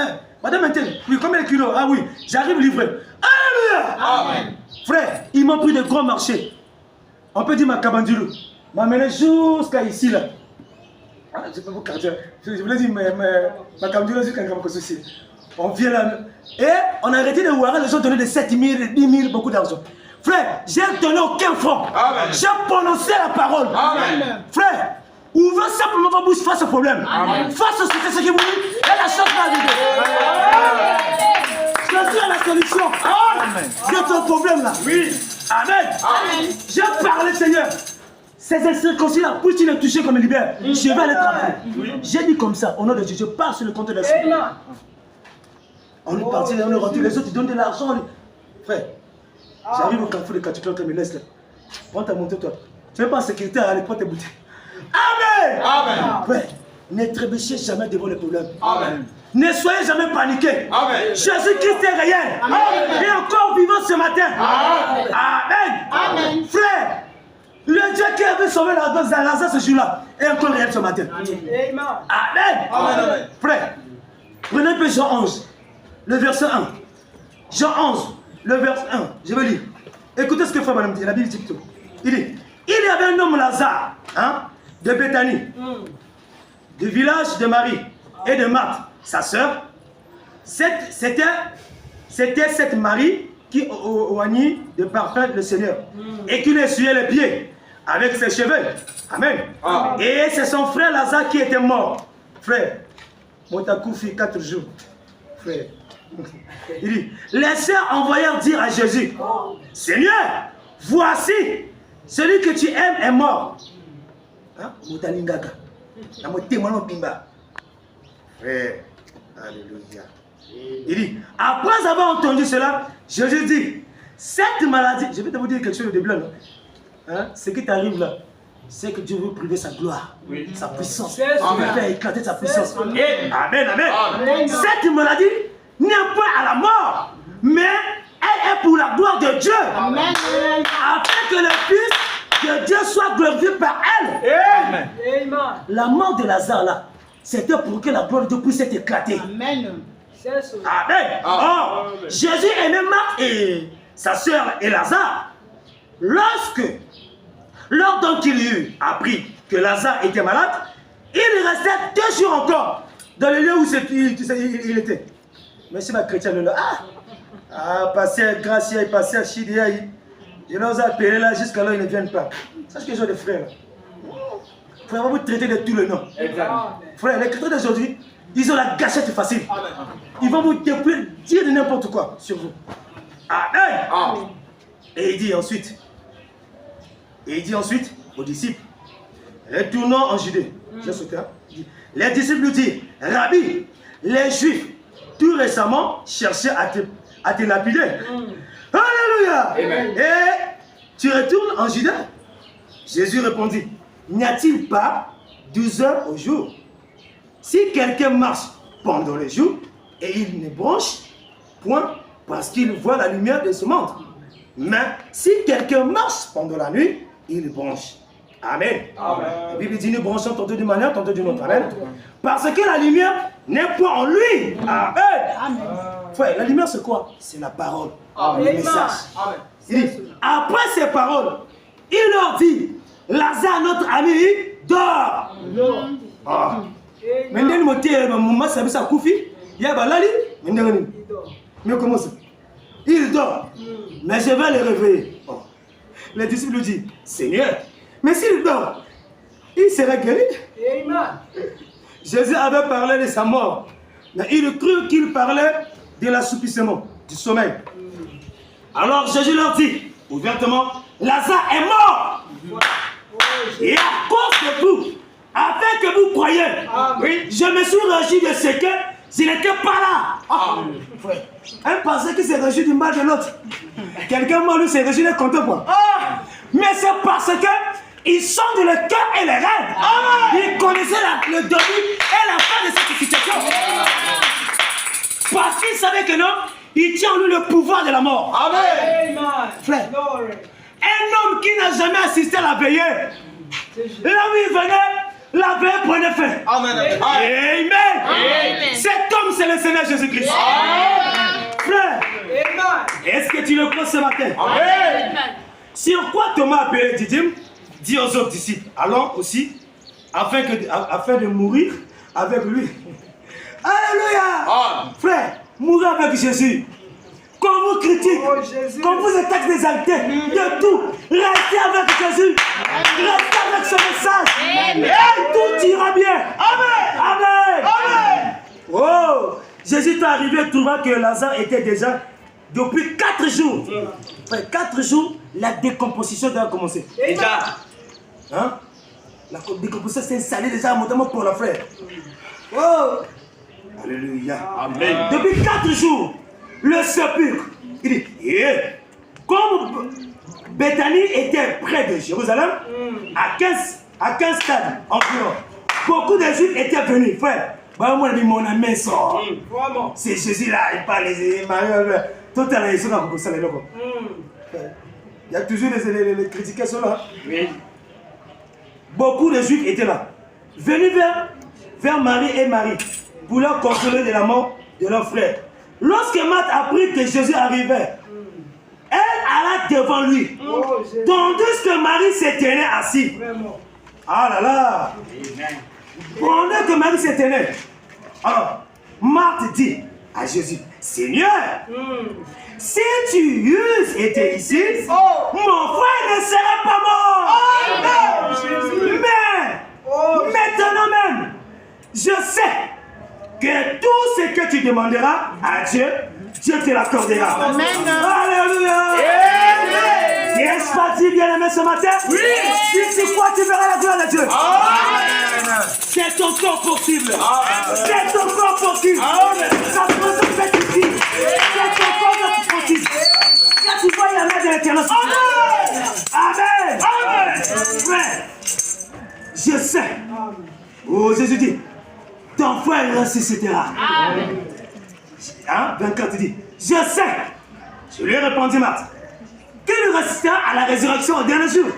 madame Intel, oui, combien de kilos? Ah oui, j'arrive livré. Alléluia! Amen. Frère, ils m'ont pris de grands marchés. On peut dire ma cabandulou. M'a mené jusqu'à ici là. Ah, je peux vous cardiaque. Je voulais dire ma cabandulou jusqu'à Ngamako-Souci. On vient là. Et on a arrêté de voir, les gens donnaient de 7 000, 10 000, beaucoup d'argent. Frère, j'ai donné aucun franc. J'ai prononcé la parole. Amen. Frère, ouvrez simplement votre bouche face au problème. Amen. Face au succès, ce qui vous dit, et la chose va arriver. Jésus est la solution. Amen. De ton problème là. Oui. Amen. Amen. J'ai parlé, Seigneur. Ces incirconcis là, puisse-tu les toucher comme libère. Je vais aller travailler. Oui. J'ai dit comme ça, au nom de Dieu, je pars sur le compte de l'esprit. On est parti, on est rentré, les autres ils donnent de l'argent. Frère, j'arrive au carrefour de Katuklan comme il laisse là. Prends ta moto toi. Tu n'es pas en sécurité à aller prendre tes bouteilles. Amen. Amen. Frère, ne trébuchez jamais devant les problèmes. Amen. Ne soyez jamais paniqués. Amen. Jésus-Christ est réel. Amen. Il est encore vivant ce matin. Amen. Amen. Amen. Frère, le Dieu qui avait sauvé Lazare ce jour-là est encore réel ce matin. Amen. Amen. Amen. Frère, prenez un peu Jean 11, le verset 1. Jean 11, le verset 1. Je vais lire. Écoutez ce que fait Madame dit, la Bible dit tout. Il dit, il y avait un homme Lazare, hein, de Béthanie, du village de Marie et de Marthe, sa sœur. C'était cette Marie qui oignit de parfum le Seigneur et qui lui essuyait les pieds avec ses cheveux. Amen. Ah. Et c'est son frère Lazare qui était mort. Frère, Motakoufi 4 jours. Frère. Il dit, les sœurs envoyèrent dire à Jésus, Seigneur, voici, celui que tu aimes est mort. Hein? Frère, alléluia. Il dit, après avoir entendu cela, Jésus dit, cette maladie, je vais te vous dire quelque chose de blanc. Hein? Ce qui t'arrive là, c'est que Dieu veut priver sa gloire, sa puissance. Il veut faire éclater sa puissance. Et, amen, amen. Amen. Cette maladie n'est pas à la mort, mais elle est pour la gloire de Dieu. Amen. Afin que le Fils de Dieu soit glorifié par elle. Amen. La mort de Lazare là, c'était pour que la gloire de Dieu puisse être éclatée. Amen. Amen. Oh, Jésus aimait Marthe et sa sœur et Lazare. Lors donc qu'il eut appris que Lazare était malade, il restait 2 jours encore dans le lieu où il était. Mais si ma chrétienne là, passer à Gracia, passer à Chidia, je les ai appelés là jusqu'à là, ils ne viennent pas. Sache que j'ai des frères. Frère, on va vous traiter de tous les noms. Frère, les chrétiens d'aujourd'hui, ils ont la gâchette facile. Ils vont vous dire de n'importe quoi sur vous. Amen. Et il dit ensuite aux disciples, retournons en Judée. Les disciples lui disent, Rabbi, les Juifs, tout récemment, cherchaient à te lapider. Alléluia. Amen. Et tu retournes en Judée? Jésus répondit, n'y a-t-il pas 12 heures au jour? Si quelqu'un marche pendant le jour, et il ne bronche point parce qu'il voit la lumière de ce monde. Mais si quelqu'un marche pendant la nuit, il bronche. Amen. Amen. La Bible dit nous bronchons tantôt d'une manière, tantôt d'une autre. Amen. Parce que la lumière n'est point en lui. Amen. Amen. Frère, la lumière c'est quoi? C'est la parole. Amen. Le message. Amen. Il dit, après ces paroles, il leur dit, Lazare, notre ami, dort. Ah. Maintenant, mais comment ça? Il dort. Mais je vais le réveiller. Oh. Les disciples lui disent, Seigneur, mais s'il dort, il sera guéri. Amen. Jésus avait parlé de sa mort. Mais il crut qu'il parlait de l'assoupissement, du sommeil. Alors Jésus leur dit, ouvertement, Lazare est mort. Et à cause de vous, afin que vous croyez, oui, je me suis réjoui de ce que je n'étais pas là. Un passé qui s'est réjoui du mal de l'autre. Quelqu'un mort, lui, s'est réjoui de contemporain. Mais c'est parce que ils sont dans le cœur et les rêves. Ils connaissaient le début et la fin de cette situation. Parce qu'ils savaient que non, il tient en lui le pouvoir de la mort. Amen. Frère, un homme qui n'a jamais assisté à la veillée, là où il venait, la veille prenait fin. Amen. Amen. Amen. Cet homme, c'est le Seigneur Jésus-Christ. Frère, est-ce que tu le crois ce matin? Amen. Sur quoi Thomas appelé Didyme dit aux autres disciples, allons aussi, afin de mourir avec lui. Alléluia. Frère, mourir avec Jésus. Quand vous critiquez, quand vous êtes exalté de tout, restez avec Jésus. Restez avec ce message. Et tout ira bien. Amen. Amen. Amen. Oh, Jésus est arrivé, trouvant que Lazare était déjà depuis 4 jours. Après 4 jours, la décomposition doit commencer. Hein? La décomposition s'est installée déjà, notamment pour la frère. Oh! Alléluia. Amen. Depuis 4 jours, le sépulcre, il dit, yeah. Comme Béthanie était près de Jérusalem, à 15 stades environ, beaucoup de Juifs étaient venus. Frère, bah, moi, je dis, mon ami sort. C'est Jésus là, il parle, il Marie, tout à l'heure, ils sont là pour ça, les locaux. Il y a toujours les critiquations là. Oui. Beaucoup de Juifs étaient là, venus vers Marie et Marie, pour leur consoler de la mort de leur frère. Lorsque Marthe apprit que Jésus arrivait, elle alla devant lui, tandis que Marie se tenait assise. Ah là là! Pendant que Marie se tenait, alors Marthe dit à Jésus, Seigneur, si tu eusses été ici, mon frère ne serait pas mort. Mais maintenant même, je sais que tout ce que tu demanderas à Dieu, Dieu te l'accordera. Amen. Alléluia. Est-ce pas dit bien aimé ce matin? Oui. Si tu crois, tu verras la gloire de Dieu. Amen. C'est encore possible. C'est encore possible. Ça se fait ici. C'est encore possible. Quand tu vois la main de l'Éternel. Amen. Amen. Frère, je sais. Oh, Jésus dit, ton frère ressuscitera. Amen. Hein? 24 dit, je sais. Je lui ai répondu, Marthe, qu'il ressuscitera à la résurrection au dernier jour.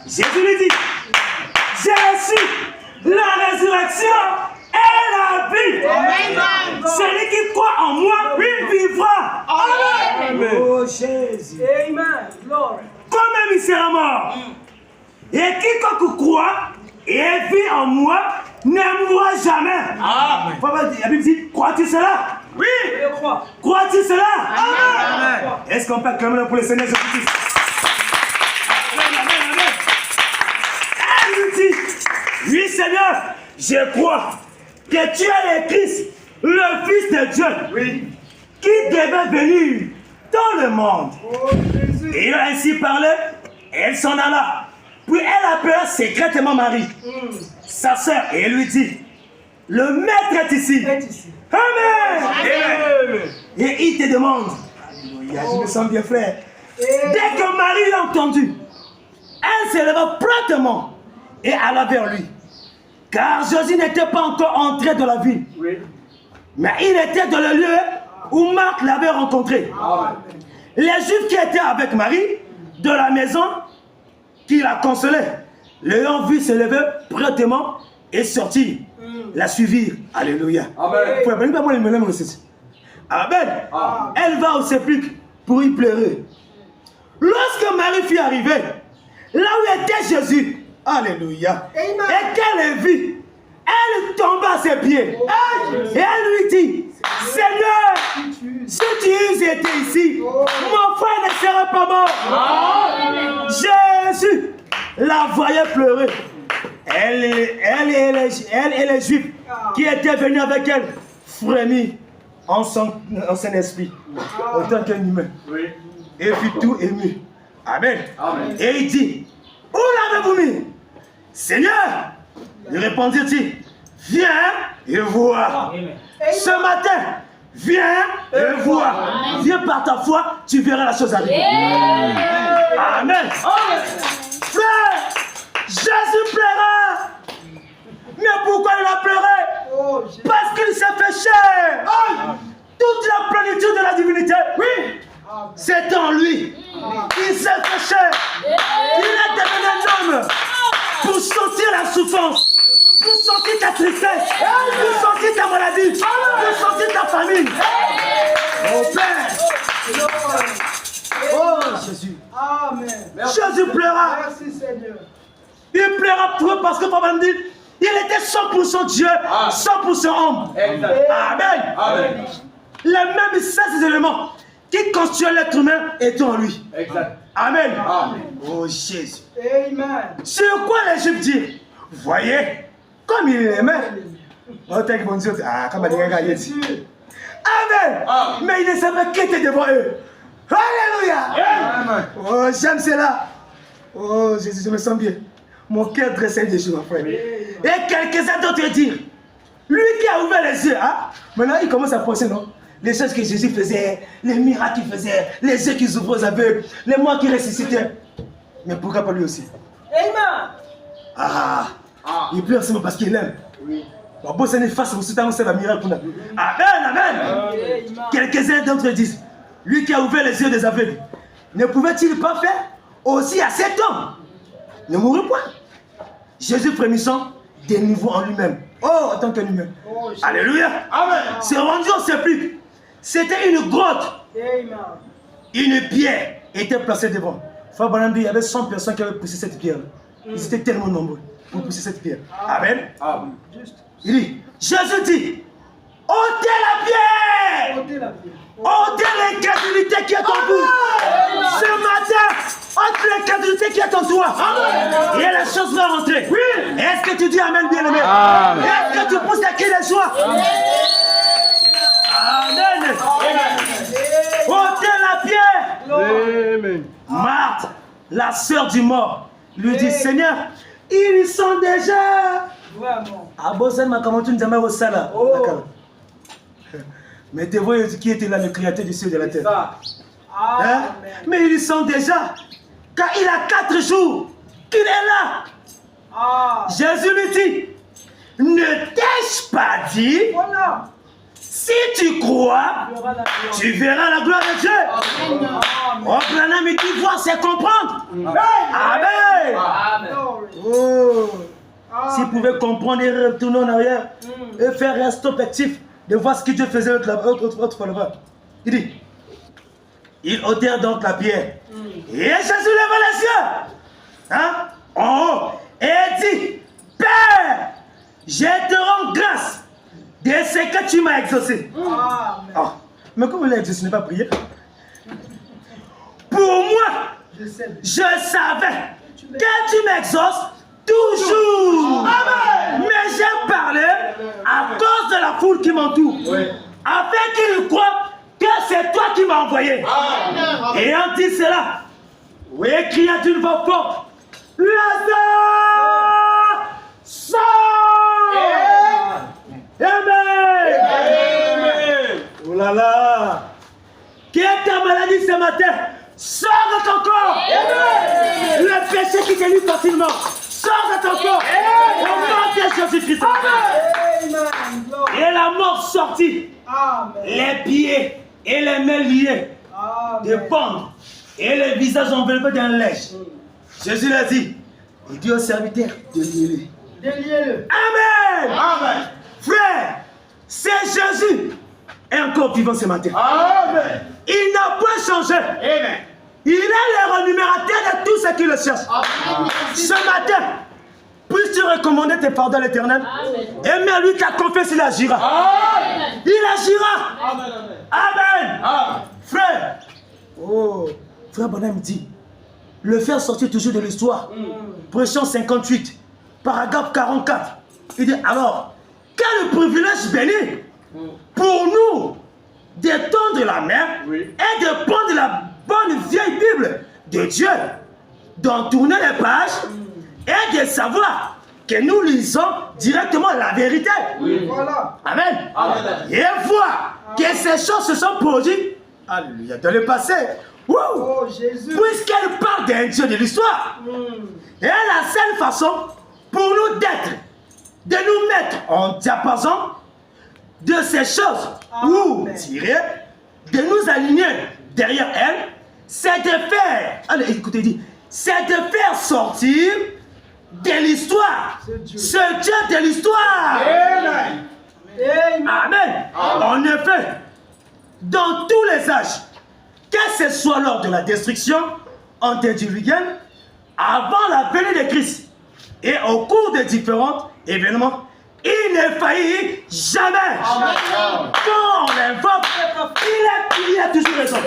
Jésus lui dit, j'ai reçu la résurrection et la vie. Amen. Celui qui croit en moi, vivra. Amen. Oh Jésus. Amen. Quand même il sera mort. Et quiconque croit et vit en moi ne mourra jamais. Amen. La Bible dit, crois-tu cela? Oui, je crois. Crois-tu cela? Amen. Est-ce qu'on peut acclamer pour le Seigneur Jésus-Christ? Elle lui dit, oui Seigneur, je crois que tu es le Christ, le Fils de Dieu, oui, qui devait venir dans le monde. Oh, et il a ainsi parlé, et elle s'en alla. Puis elle appela secrètement Marie, sa sœur, et elle lui dit, le maître est ici. Amen. Amen. Et il te demande, alléluia, je me sens bien frère. Dès que Marie l'a entendu, elle se leva promptement et alla vers lui. Car Jésus n'était pas encore entré dans la ville. Oui. Mais il était dans le lieu où Marc l'avait rencontré. Les Juifs qui étaient avec Marie, de la maison, qui la consolaient, l'ayant vu se lever promptement et sortir, la suivirent. Alléluia. Amen. Elle va au sépulcre pour y pleurer. Lorsque Marie fut arrivée, là où était Jésus, alléluia, et qu'elle le vit, elle tomba à ses pieds. Et elle lui dit, Seigneur, si tu eusses été ici, mon frère ne serait pas mort. Jésus la voyait pleurer. Elle et les Juifs qui étaient venus avec elle frémirent en son esprit, autant qu'un humain. Et fut tout ému. Amen. Et il dit, où l'avez-vous mis? Seigneur, lui répondit-il, viens et vois. Ce matin, viens et vois. Viens par ta foi, tu verras la chose arriver. Amen. Frère, Jésus pleura. Mais pourquoi il a pleuré? Parce qu'il s'est fait chair. Toute la plénitude de la divinité, oui, c'est en lui. Il s'est fait chair. Il est devenu un homme pour sentir la souffrance, pour sentir ta tristesse, pour sentir ta maladie, pour sentir ta famille. Oh Père. Oh Jésus. Amen. Jésus pleura. Merci Seigneur. Il pleura pour eux parce que papa me dit, il était 100% Dieu, 100% homme. Amen. Amen. Les mêmes 16 éléments qui constituent l'être humain étaient en lui. Exact. Amen. Amen. Oh Jésus. Amen. Sur quoi les Juifs disent, voyez, comme il aimait. Oh, t'as bon Dieu. Ah, comme il a dit. Amen. Mais il ne savait qui était devant eux. Alléluia. Amen. Oh, j'aime cela. Oh Jésus, je me sens bien. Mon cœur dressé des jours, mon frère. Et quelques-uns d'autres dire, lui qui a ouvert les yeux, hein? Maintenant il commence à penser, non? Les choses que Jésus faisait, les miracles qu'il faisait, les yeux qui s'ouvraient aux aveugles, les morts qui ressuscitaient. Mais pourquoi pas lui aussi? Amen. Il pleure seulement parce qu'il aime. Bon, bon, c'est une face, vous souhaitez un miracle pour nous. Amen, amen. Quelques-uns d'entre eux disent, lui qui a ouvert les yeux des aveugles, ne pouvait-il pas faire aussi à cet homme? Ne mourrait point. Jésus frémissant de nouveau en lui-même. Oh, en tant qu'un humain. Alléluia. Amen. C'est rendu au sépulcre. C'était une grotte. Amen. Une pierre était placée devant. Frère Branham dit, il y avait 100 personnes qui avaient poussé cette pierre. Ils étaient tellement nombreux pour pousser cette pierre. Amen. Amen. Il dit, Jésus dit, ôtez la pierre. Ôtez la pierre. Ôtez l'incrédulité qui est en vous. Ce matin, ôte l'incrédulité qui est en toi. Et la chose va rentrer. Oui. Est-ce que tu dis Amen, bien-aimé? Est-ce que tu pousses à qui les joies? Amen. Ôtez la pierre. Amen. Marthe, la sœur du mort, lui dit, Seigneur, ils y sont déjà. Vraiment. Ah bon, ça m'a commenté une jamais au sala. Mais tu vois qui était là, le créateur du ciel et de la terre. Hein? Amen. Mais ils y sont déjà. Car il a 4 jours qu'il est là. Jésus lui dit, ne t'ai-je pas dit, Voilà. si tu crois, tu verras la gloire de Dieu. Oh, Branham, il dit voir, c'est comprendre. Amen. Oh. S'il pouvait comprendre et retourner en arrière et faire rétrospectif de voir ce que Dieu faisait autrefois. Il dit, ils ôtèrent donc la pierre. Et Jésus leva les yeux en haut et dit, Père, je te rends grâce de ce que tu m'as exaucé. Amen. Mais comme il a exaucé, ce n'est pas prier. Pour moi, Je sais. je savais que tu m'exauces toujours. Amen. Mais j'ai parlé à cause de la foule qui m'entoure. Afin qu'ils croient que c'est toi qui m'as envoyé. Amen. Ayant dit cela, oui, cria d'une voix forte, Lazare, sors. Amen. Amen. Oh là là. Qui est ta maladie ce matin? Sors de ton corps. Amen. Le péché qui te lie facilement. Sors de ton corps. Au nom de Jésus-Christ. Amen. Et la mort sortit. Amen. Les pieds et les mains liés. De Amen. pendre. Et le visage enveloppé d'un linge. Jésus l'a dit. Il dit au serviteur de lier. Déliez-le. Amen. Amen. Frère, c'est Jésus est encore vivant ce matin. Amen. Il n'a pas changé. Amen. Il est le renumérateur de tous ceux qui le cherchent. Ce matin, puisses-tu recommander tes pardons à l'Éternel? Et mais lui, ta confiance, il agira. Amen. Il agira. Amen. Amen. Amen. Frère. Oh, frère Bonhomme dit, le faire sortir toujours de l'histoire. Prêchant 58, paragraphe 44. Il dit, alors, quel privilège béni pour nous d'étendre la main et de prendre la bonne vieille Bible de Dieu, d'en tourner les pages et de savoir que nous lisons directement la vérité. Voilà. Amen. Amen. Et voir que ces choses se sont produites, alléluia, dans le passé. Wouh. Oh Jésus. Puisqu'elle parle d'un Dieu de l'histoire. Et la seule façon pour nous d'être, de nous mettre en diapason de ces choses, ou tirer, de nous aligner derrière elle, c'est de faire, allez écoutez, dit, c'est de faire sortir de l'histoire, ce Dieu de l'histoire. Amen. Amen. En effet, dans tous les âges, que ce soit lors de la destruction antédiluvienne, avant la venue de Christ et au cours des différents événements, il ne faillit jamais. Quand on l'invoque, il a toujours raison.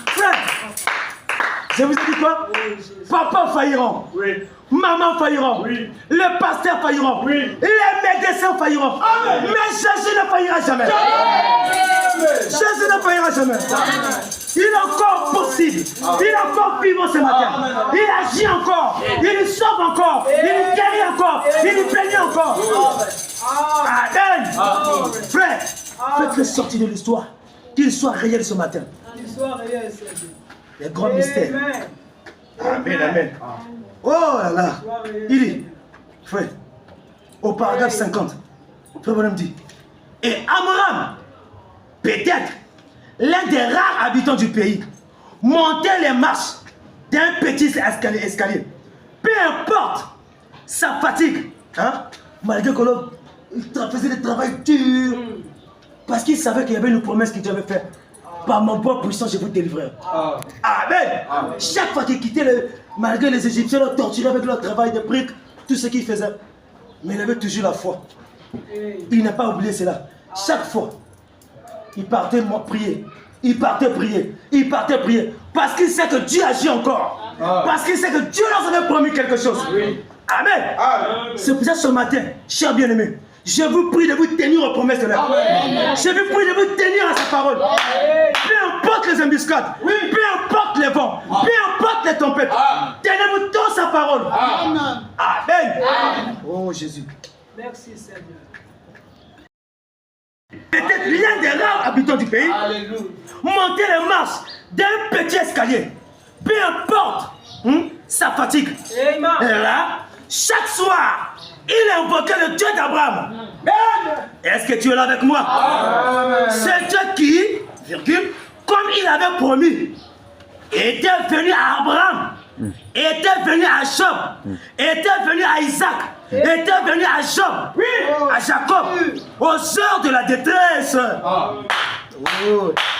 Frère, je vous ai dit quoi? Papa failliront. Maman failliront. Le pasteur failliront. Les médecins failliront. Mais Jésus ne faillira jamais. Jésus ne faillira jamais. Il est encore possible. Il est encore vivant ce matin. Il agit encore. Il sauve encore. Il guérit encore. Il bénit encore. Amen. Frère, faites-le sortir de l'histoire. Qu'il soit réel ce matin. Qu'il soit réel, Seigneur. Les grands mystères. Amen, amen. Oh là là. Il dit, frère, au paragraphe 50, frère Bonhomme dit, et Amram, peut-être l'un des rares habitants du pays, montait les marches d'un petit escalier. Peu importe sa fatigue, hein, malgré que l'homme faisait des travail dur, parce qu'il savait qu'il y avait une promesse qu'il devait faire. Par mon poids puissant, je vous délivrerai. Amen. Chaque fois qu'il quittait, malgré les Égyptiens, le torturaient avec leur travail de briques, tout ce qu'il faisait. Mais il avait toujours la foi. Il n'a pas oublié cela. Chaque fois, il partait prier. Il partait prier. Il partait prier. Parce qu'il sait que Dieu agit encore. Parce qu'il sait que Dieu leur avait promis quelque chose. Amen. C'est pour ça ce matin, chers bien-aimés, je vous prie de vous tenir aux promesses de l'Éternel. Je vous prie de vous tenir à sa parole. Peu importe les embuscades, peu importe les vents, peu importe les tempêtes, tenez-vous dans sa parole. Amen. Oh Jésus. Merci Seigneur. Peut-être l'un des rares habitants du pays monter les marches d'un petit escalier. Peu importe sa fatigue. Et là, chaque soir, il invoquait le Dieu d'Abraham. Est-ce que tu es là avec moi? C'est Dieu qui, virgule, comme il avait promis, était venu à Abraham, était venu à Job, était venu à Isaac, était venu à Job, à Jacob, aux heures de la détresse.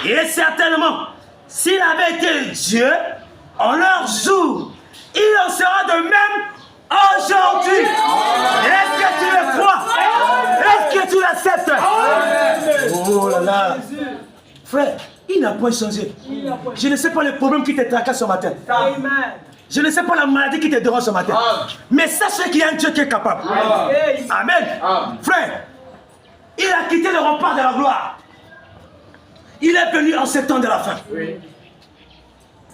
Et certainement, s'il avait été Dieu, en leur jour, il en sera de même aujourd'hui. Est-ce que tu le crois? Est-ce que tu l'acceptes? Oh là là. Frère, il n'a pas changé. Je ne sais pas les problèmes qui te tracassent ce matin. Je ne sais pas la maladie qui te dérange ce matin. Mais sache qu'il y a un Dieu qui est capable. Amen. Frère, il a quitté le rempart de la gloire. Il est venu en ce temps de la fin.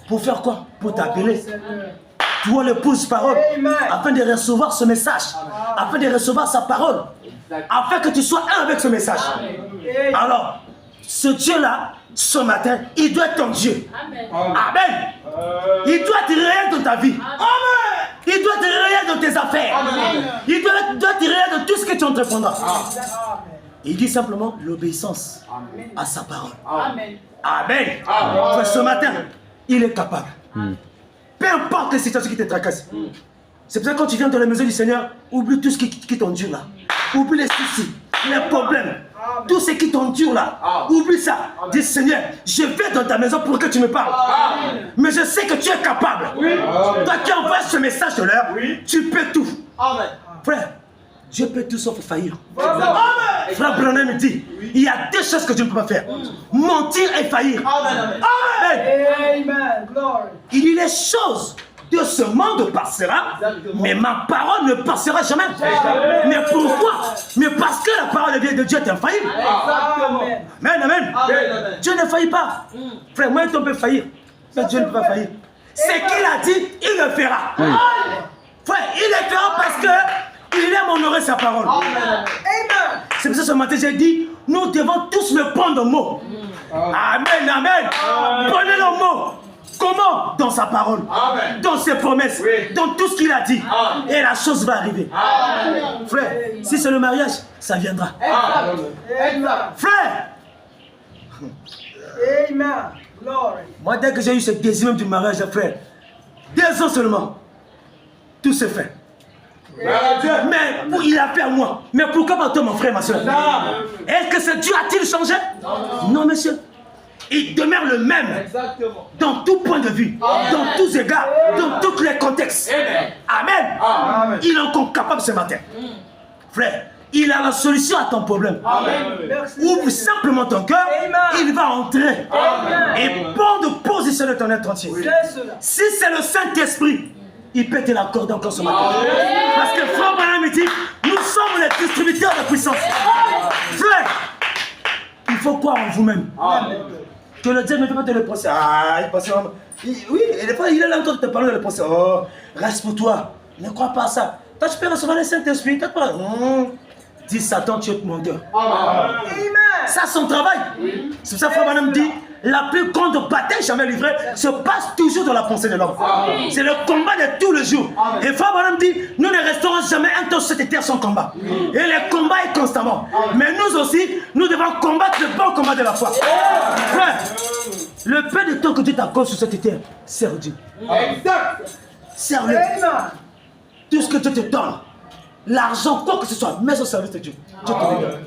Pour faire quoi? Pour t'appeler. Toi l'épouse parole, afin de recevoir ce message, afin de recevoir sa parole, afin que tu sois un avec ce message. Alors, ce Dieu-là, ce matin, il doit être ton Dieu. Amen. Il doit être réel dans ta vie. Amen. Il doit être réel dans tes affaires. Il doit être réel dans tout ce que tu entreprendras. Il dit simplement l'obéissance à sa parole. Amen. Amen. Ce matin, il est capable. Peu importe les situations qui te tracassent. C'est pour ça que quand tu viens dans la maison du Seigneur, oublie tout ce qui t'endure là. Oublie les soucis, les problèmes, tout ce qui t'endure là. Oublie ça. Dis Seigneur, je vais dans ta maison pour que tu me parles. Mais je sais que tu es capable. Toi qui envoies ce message de l'heure, tu peux tout. Frère, Dieu peut tout sauf faillir. Frère Branham me dit, il y a deux choses que Dieu ne peut pas faire. Mentir et faillir. Amen. Il dit les choses de ce monde passera, mais ma parole ne passera jamais. Mais pourquoi? Mais parce que la parole vient de Dieu est infaillible. Amen, amen. Dieu ne faillit pas. Frère, moi on peut faillir, mais Dieu ne peut pas faillir. Ce qu'il a dit, il le fera. Frère, il le fera parce que il aime honorer sa parole. C'est pour ça que ce matin j'ai dit, nous devons tous le prendre au mot. Amen, amen. Prenez le mot. Comment? Dans sa parole, dans ses promesses, dans tout ce qu'il a dit. Et la chose va arriver. Frère, si c'est le mariage, ça viendra. Frère, moi dès que j'ai eu ce désir même du mariage, frère, 2 ans seulement, tout s'est fait. Mais il a fait à moi. Mais pourquoi pas toi, mon frère, ma soeur? Est-ce que ce Dieu a-t-il changé? Non, monsieur. Il demeure le même. Dans tout point de vue, dans tous égards, dans tous les contextes. Amen. Il est encore capable ce matin. Frère, il a la solution à ton problème. Ouvre simplement ton cœur, il va entrer et prendre position de ton être entier. Si c'est le Saint-Esprit, il peut te l'accorder encore ce matin. Parce que Frère Branham me dit, nous sommes les distributeurs de puissance. Frère, il faut croire en vous-même. Que le diable ne peut pas te le penser. Il pense. Oui, et des fois, il est là en train de te parler de le penser. Oh, reste pour toi. Ne crois pas à ça. Toi, tu peux recevoir le Saint-Esprit. Dis Satan, tu es mon Dieu. Ça, c'est son travail. C'est pour ça que Frère Branham dit, la plus grande bataille jamais livrée se passe toujours dans la pensée de l'homme. C'est le combat de tous les jours. Et Frère Branham dit, nous ne resterons jamais un temps sur cette terre sans combat. Et le combat est constamment. Mais nous aussi, nous devons combattre le bon combat de la foi. Frère, le peu de temps que Dieu t'accorde sur cette terre, sers Dieu. Sers-le. Tout ce que Dieu te donne, l'argent, quoi que ce soit, mets au service de Dieu. Dieu te regarde.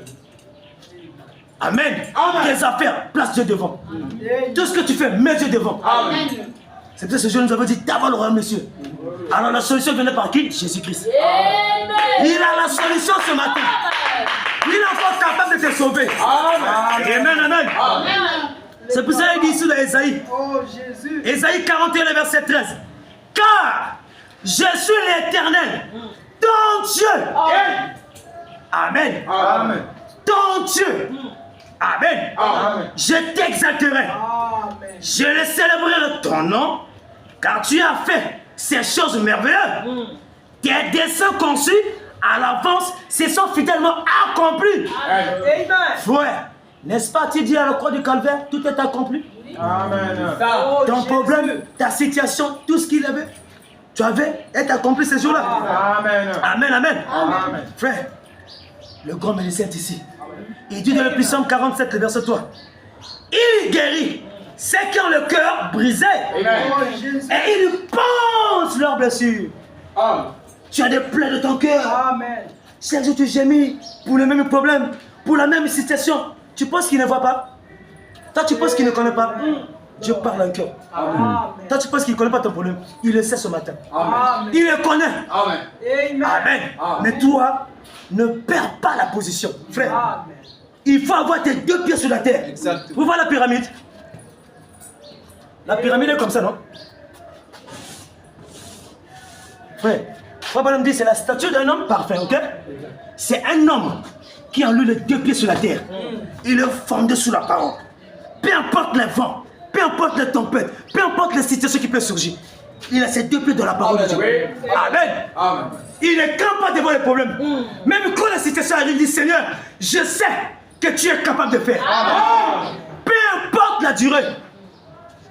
Amen. Tes affaires, place Dieu devant. Tout ce que tu fais, mets Dieu devant. C'est pour ça que ce jour nous avons dit d'abord le royaume, monsieur. Alors la solution venait par qui? Jésus-Christ. Il a la solution ce matin. Il est encore capable de te sauver. Amen, amen. C'est pour ça qu'il dit ici dans Ésaïe. Ésaïe 41, verset 13. Car je suis l'Éternel, ton Dieu. Amen. Ton Dieu. Amen. Je t'exalterai. Je le célébrerai ton nom, car tu as fait ces choses merveilleuses. Tes desseins conçus à l'avance se sont fidèlement accomplis. Frère, n'est-ce pas, tu dis à la croix du calvaire, tout est accompli. Ton problème, ta situation, tout ce qu'il avait, tu avais est accompli ce jour-là. Amen, amen. Frère, le grand médecin est ici. Il dit dans le Psaume 47, le verset 3. Il guérit ceux qui ont le cœur brisé. Et il pense leurs blessures. Tu as des plaies de ton cœur. Chaque jour tu gémis pour le même problème, pour la même situation. Tu penses qu'il ne voit pas? Toi tu penses qu'il ne connaît pas? Dieu parle en cœur. Toi tu penses qu'il ne connaît pas ton problème? Il le sait ce matin. Il le connaît. Amen. Mais toi, ne perds pas la position. Frère, il faut avoir tes 2 pieds sur la terre. Vous voyez la pyramide? La pyramide est comme ça, non? Frère, Frère Branham dit c'est la statue d'un homme parfait, ok? C'est un homme qui a lui les 2 pieds sur la terre. Il est fondé sous la parole. Peu importe les vents, peu importe les tempêtes, peu importe les situations qui peuvent surgir, il a ses 2 pieds dans la parole de Dieu. Amen. Il ne craint pas devant les problèmes. Même quand la situation arrive, il dit Seigneur, je sais que tu es capable de faire. Peu importe la durée,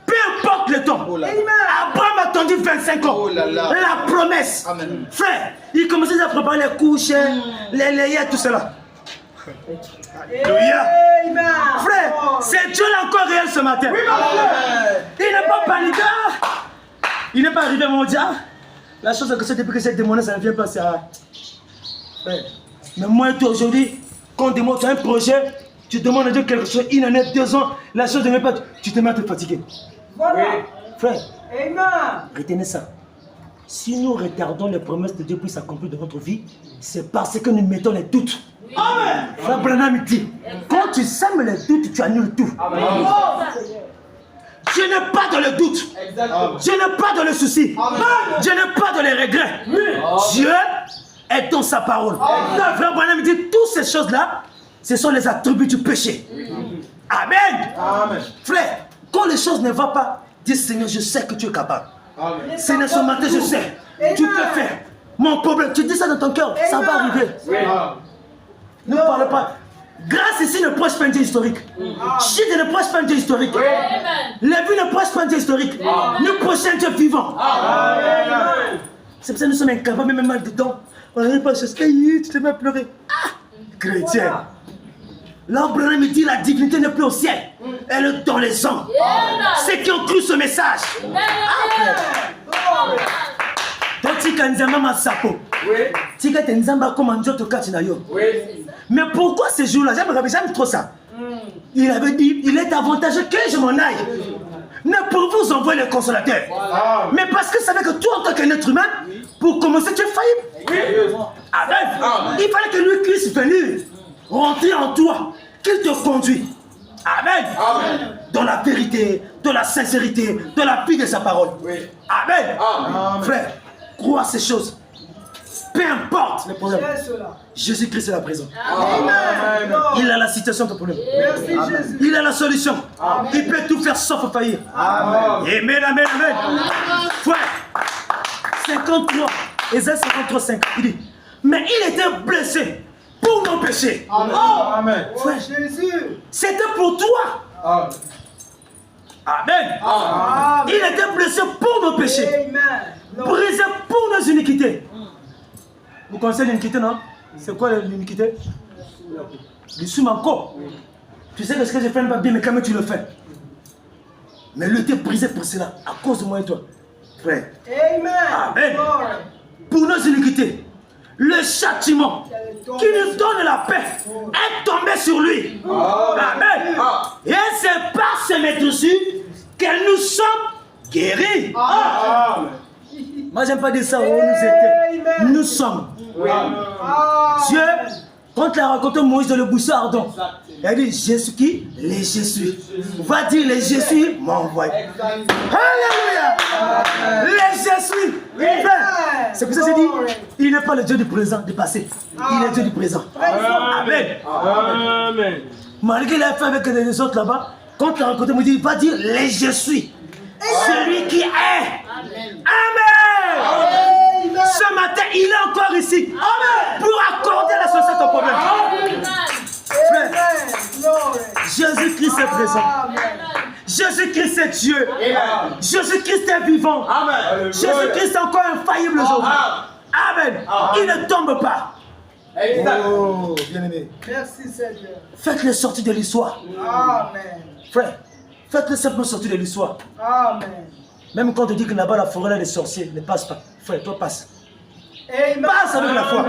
peu importe le temps. Abraham a attendu 25 ans. La promesse. Amen. Frère, il commençait à préparer les couches, les layers, tout cela. Alléluia. Frère, c'est Dieu là encore réel ce matin. Il n'est pas paniqué. Il n'est pas arrivé à mon dire. La chose c'est que depuis que c'est démoniaque, ça ne vient pas. Frère. Mais moi et toi aujourd'hui, quand on demande un projet, tu demandes à Dieu quelque chose, une année, 2 ans, la chose ne vient pas, tu te mets à te fatiguer. Voilà. Frère, Amen. retenez ça. Si nous regardons les promesses de Dieu pour s'accomplir dans notre vie, c'est parce que nous mettons les doutes. Amen. Frère Branham dit, quand tu sèmes les doutes, tu annules tout. Amen. Je n'ai pas dans le doute. Je n'ai pas dans le souci. Je n'ai pas dans les regrets. Dieu est dans sa parole. Frère Branham dit, toutes ces choses-là, ce sont les attributs du péché. Amen. Amen. Frère, quand les choses ne vont pas, dis Seigneur, je sais que tu es capable. Amen. Seigneur, ce matin, je sais. Tu peux faire. Mon problème, tu dis ça dans ton cœur, ça va arriver. Ne parle pas. Grâce ici ne prêche pas un Dieu historique. Chute ne prêche pas un Dieu historique. Lévi ne prêche pas un Dieu historique. Nous prêchons un Dieu vivant. C'est pour ça que nous sommes incapables, même mal dedans. On n'arrive pas à se dire, tu te mets à pleurer. Ah, chrétien. L'arbre me dit la divinité n'est plus au ciel. Elle est dans les hommes. Ceux qui ont cru ce message. Donc, tu as un ma sapo. Tu as un comme un joto katinayo. Mais pourquoi ce jour-là, j'aime trop ça. Il avait dit, il est avantageux que je m'en aille. Mais pour vous envoyer le consolateur. Mais parce que vous savez que toi, en tant qu'être humain, pour commencer, tu es faillible. Amen. Il fallait que lui puisse venir rentrer en toi, qu'il te conduit. Amen. Dans la vérité, dans la sincérité, dans la vie de sa parole. Amen. Frère, crois ces choses. Peu importe le problème. Jésus-Christ est là présent. Il a la situation de ton problème. Il a la solution. Il peut tout faire sauf faillir. Amen, amen, amen. Frère, 53, Ésaïe 53, 5. Il dit, mais il était blessé pour nos péchés. Amen. Frère, c'était pour toi. Amen. Il était blessé pour nos péchés. Brisé pour nos iniquités. Vous connaissez l'iniquité, non? C'est quoi l'iniquité? Le sumanko. Tu sais que ce que je fais n'est pas bien, mais quand même tu le fais. Mais lui était brisé pour cela, à cause de moi et toi. Frère. Amen. Pour nos iniquités, le châtiment qui nous donne la paix est tombé sur lui. Amen. Et c'est par ce maître-ci que nous sommes guéris. Moi, j'aime pas dire ça, où nous étions. Nous sommes. Dieu, quand il a raconté Moïse dans le buisson ardent, il a dit, Jésus qui? Les Jésus. Va dire, les Jésus m'envoient. Alléluia. Les Jésus. C'est pour ça que j'ai dit, il n'est pas le Dieu du présent, du passé. Il est Dieu du présent. Amen. Amen. Malgré qu'il a fait avec les autres là-bas, quand il a raconté Moïse, il va dire, les je suis. Celui qui est. Amen. Ce matin, il est encore ici. Pour accorder la solution à ton problème. Frère, Jésus-Christ est présent. Jésus-Christ est Dieu. Jésus-Christ est vivant. Jésus-Christ est encore infaillible aujourd'hui. Amen. Il ne tombe pas. Oh, bien-aimé. Merci Seigneur. Faites-le sortir de l'histoire. Amen. Frère, faites-le simplement sortir de l'histoire. Amen. Même quand on dit que là-bas, la forêt là, les sorciers ne passe pas. Frère, toi passe. Amen. Passe avec la foi.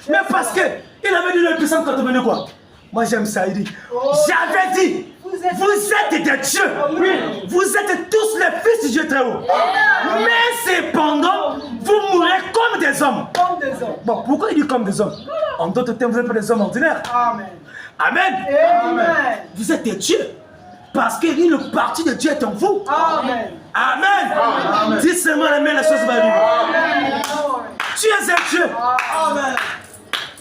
Mais parce que il avait dit le puissant quand on venait quoi? Moi j'aime ça, il dit. J'avais dit, vous êtes des dieux. Vous êtes tous les fils du Dieu très haut. Mais cependant, vous mourrez comme des hommes. Comme des hommes. Bon, pourquoi il dit comme des hommes? En d'autres termes, vous n'êtes pas des hommes ordinaires. Amen. Amen. Amen. Vous êtes des dieux. Parce qu'une partie de Dieu est en vous. Amen. Amen. Dis seulement amen, la chose va arriver. Amen. Tu es un Dieu. Amen.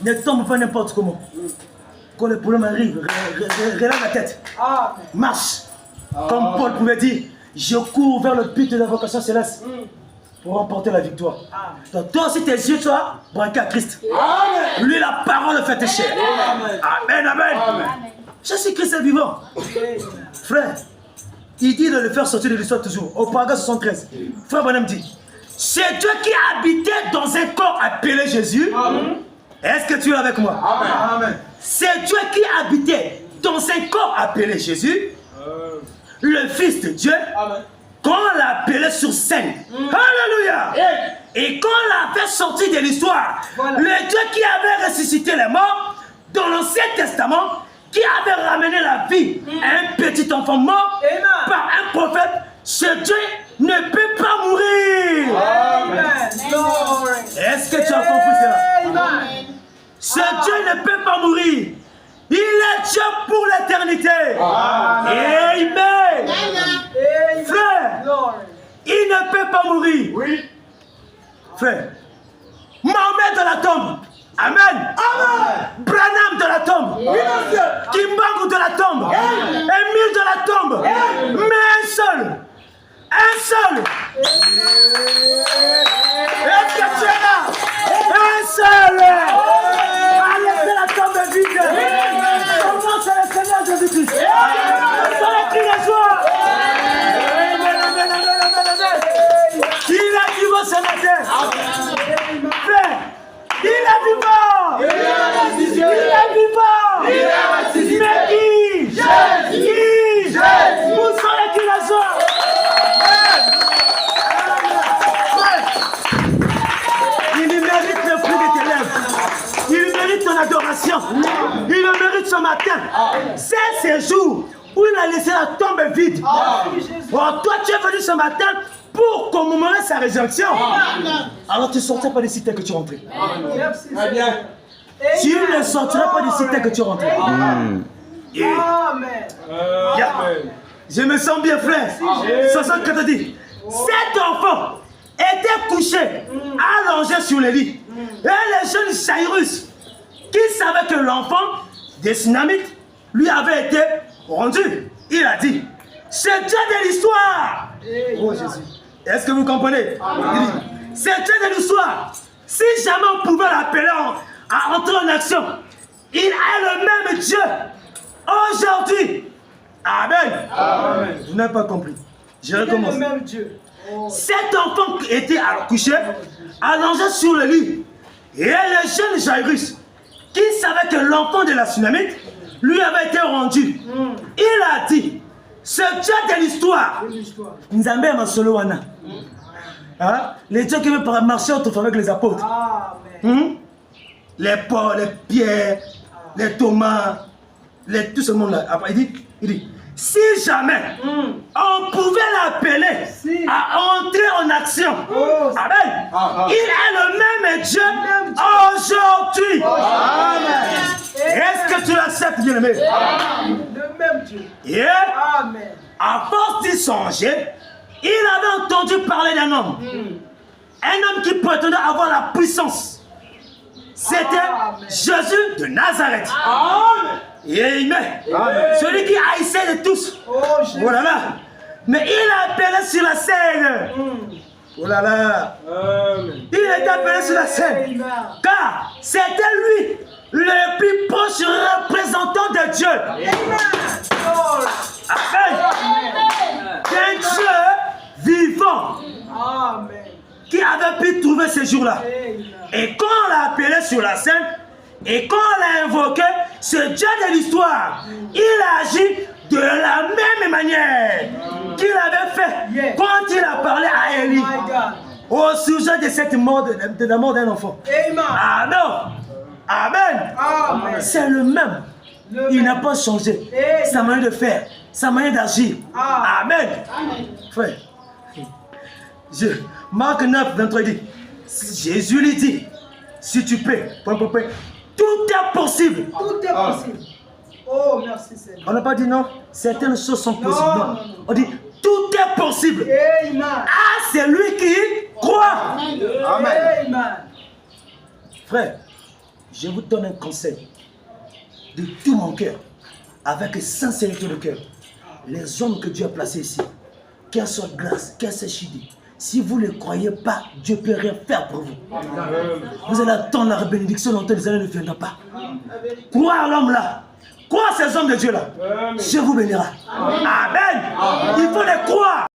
Ne tombe pas n'importe comment. Quand le problème arrive, relève la tête. Amen. Marche. Comme Paul pouvait dire, je cours vers le but de la vocation céleste pour remporter la victoire. Donc toi aussi tes yeux, toi, braqué à Christ. Lui, la parole fait tes chairs. Amen, amen. Jésus-Christ est vivant. Frère, il dit de le faire sortir de l'histoire toujours. Au paragraphe 73, Frère Branham dit, c'est Dieu qui habitait dans un corps appelé Jésus. Est-ce que tu es avec moi? Amen. C'est Dieu qui habitait dans un corps appelé Jésus, le Fils de Dieu, quand on l'a appelé sur scène. Alléluia! Et quand on l'a fait sortir de l'histoire, le Dieu qui avait ressuscité les morts, dans l'Ancien Testament, qui avait ramené la vie à un petit enfant mort par un prophète, ce Dieu ne peut pas mourir. Est-ce que tu as compris cela? Ce Dieu ne peut pas mourir. Il est Dieu pour l'éternité. Amen. Frère, il ne peut pas mourir. Oui. Frère, Mahomet dans la tombe. Amen. Branham dans la tombe. Kimbangu dans la tombe. Emile dans la tombe. Mais un seul. Un seul. Est-ce que tu es là? Un seul. A laissé la tombe vide. Comment c'est le Seigneur Jésus-Christ? Dans les cris de joie. Il est vivant ce matin. Frère, il est vivant. Il est vivant. Mais qui? Qui? Où sont les cris de joie? Il mérite le fruit de tes lèvres. Il mérite ton adoration. Il le mérite ce matin. C'est ces jours où il a laissé la tombe vide. Toi, tu es venu ce matin pour commémorer sa résurrection. Alors tu ne sortiras pas d'ici tel que tu es rentré. Très bien. Tu ne sortiras pas d'ici tel que tu es rentré. Je me sens bien, frère. 64 dit, cet enfant était couché, allongé sur le lit. Et le jeune Cyrus, qui savait que l'enfant des Tsunamites lui avait été rendu, il a dit, c'est Dieu de l'histoire. Oh Jésus. Est-ce que vous comprenez? Il dit, c'est Dieu de l'histoire. Si jamais on pouvait l'appeler à entrer en action, il est le même Dieu aujourd'hui. Amen. Vous n'avez pas compris. Je recommence. Le même Dieu. Cet enfant était couché, allongé sur le lit. Et le jeune Jairus, qui savait que l'enfant de la Tsunamite lui avait été rendu, il a dit, ce Dieu de l'histoire, Nzambe Masolo Wana, les dieux qui veulent marcher autour avec les apôtres, les Paul, les Pierre, les Thomas, tout ce monde-là. Après, il dit, si jamais on pouvait l'appeler à entrer en action, amen, il est le même Dieu aujourd'hui. Est-ce que tu l'acceptes, bien-aimé? Le même Dieu. Et à force d'y songer, il avait entendu parler d'un homme. Un homme qui prétendait avoir la puissance. C'était Jésus de Nazareth. Amen. Celui qui haïssait de tous. Oh là là. Mais il a appelé sur la scène. Oh là là. Il est appelé sur la scène. Car c'était lui le plus proche représentant de Dieu. D'un Dieu vivant. Qui avait pu trouver ces jours-là. Et quand on l'a appelé sur la scène, et quand on l'a invoqué, ce Dieu de l'histoire, il a agi de la même manière qu'il avait fait quand il a parlé à Élie au sujet de cette mort, de la mort d'un enfant. Amen. C'est le même. Il n'a pas changé sa manière de faire, sa manière d'agir. Amen. Frère, Marc 9, 23 dit, Jésus lui dit, si tu peux, tout est possible. Tout est possible. Oh, merci Seigneur. On n'a pas dit non, certaines choses sont possibles. Non. On dit, tout est possible. Amen. C'est lui qui croit. Amen. Frère, je vous donne un conseil. De tout mon cœur, avec sincérité de cœur, les hommes que Dieu a placés ici, qu'elle soit grâce, qu'elle soit chidie, si vous ne croyez pas, Dieu ne peut rien faire pour vous. Vous allez attendre la bénédiction longtemps, les années ne viendront pas. Croire l'homme là, Crois ces hommes de Dieu là. Dieu vous bénira. Amen. Il faut les croire.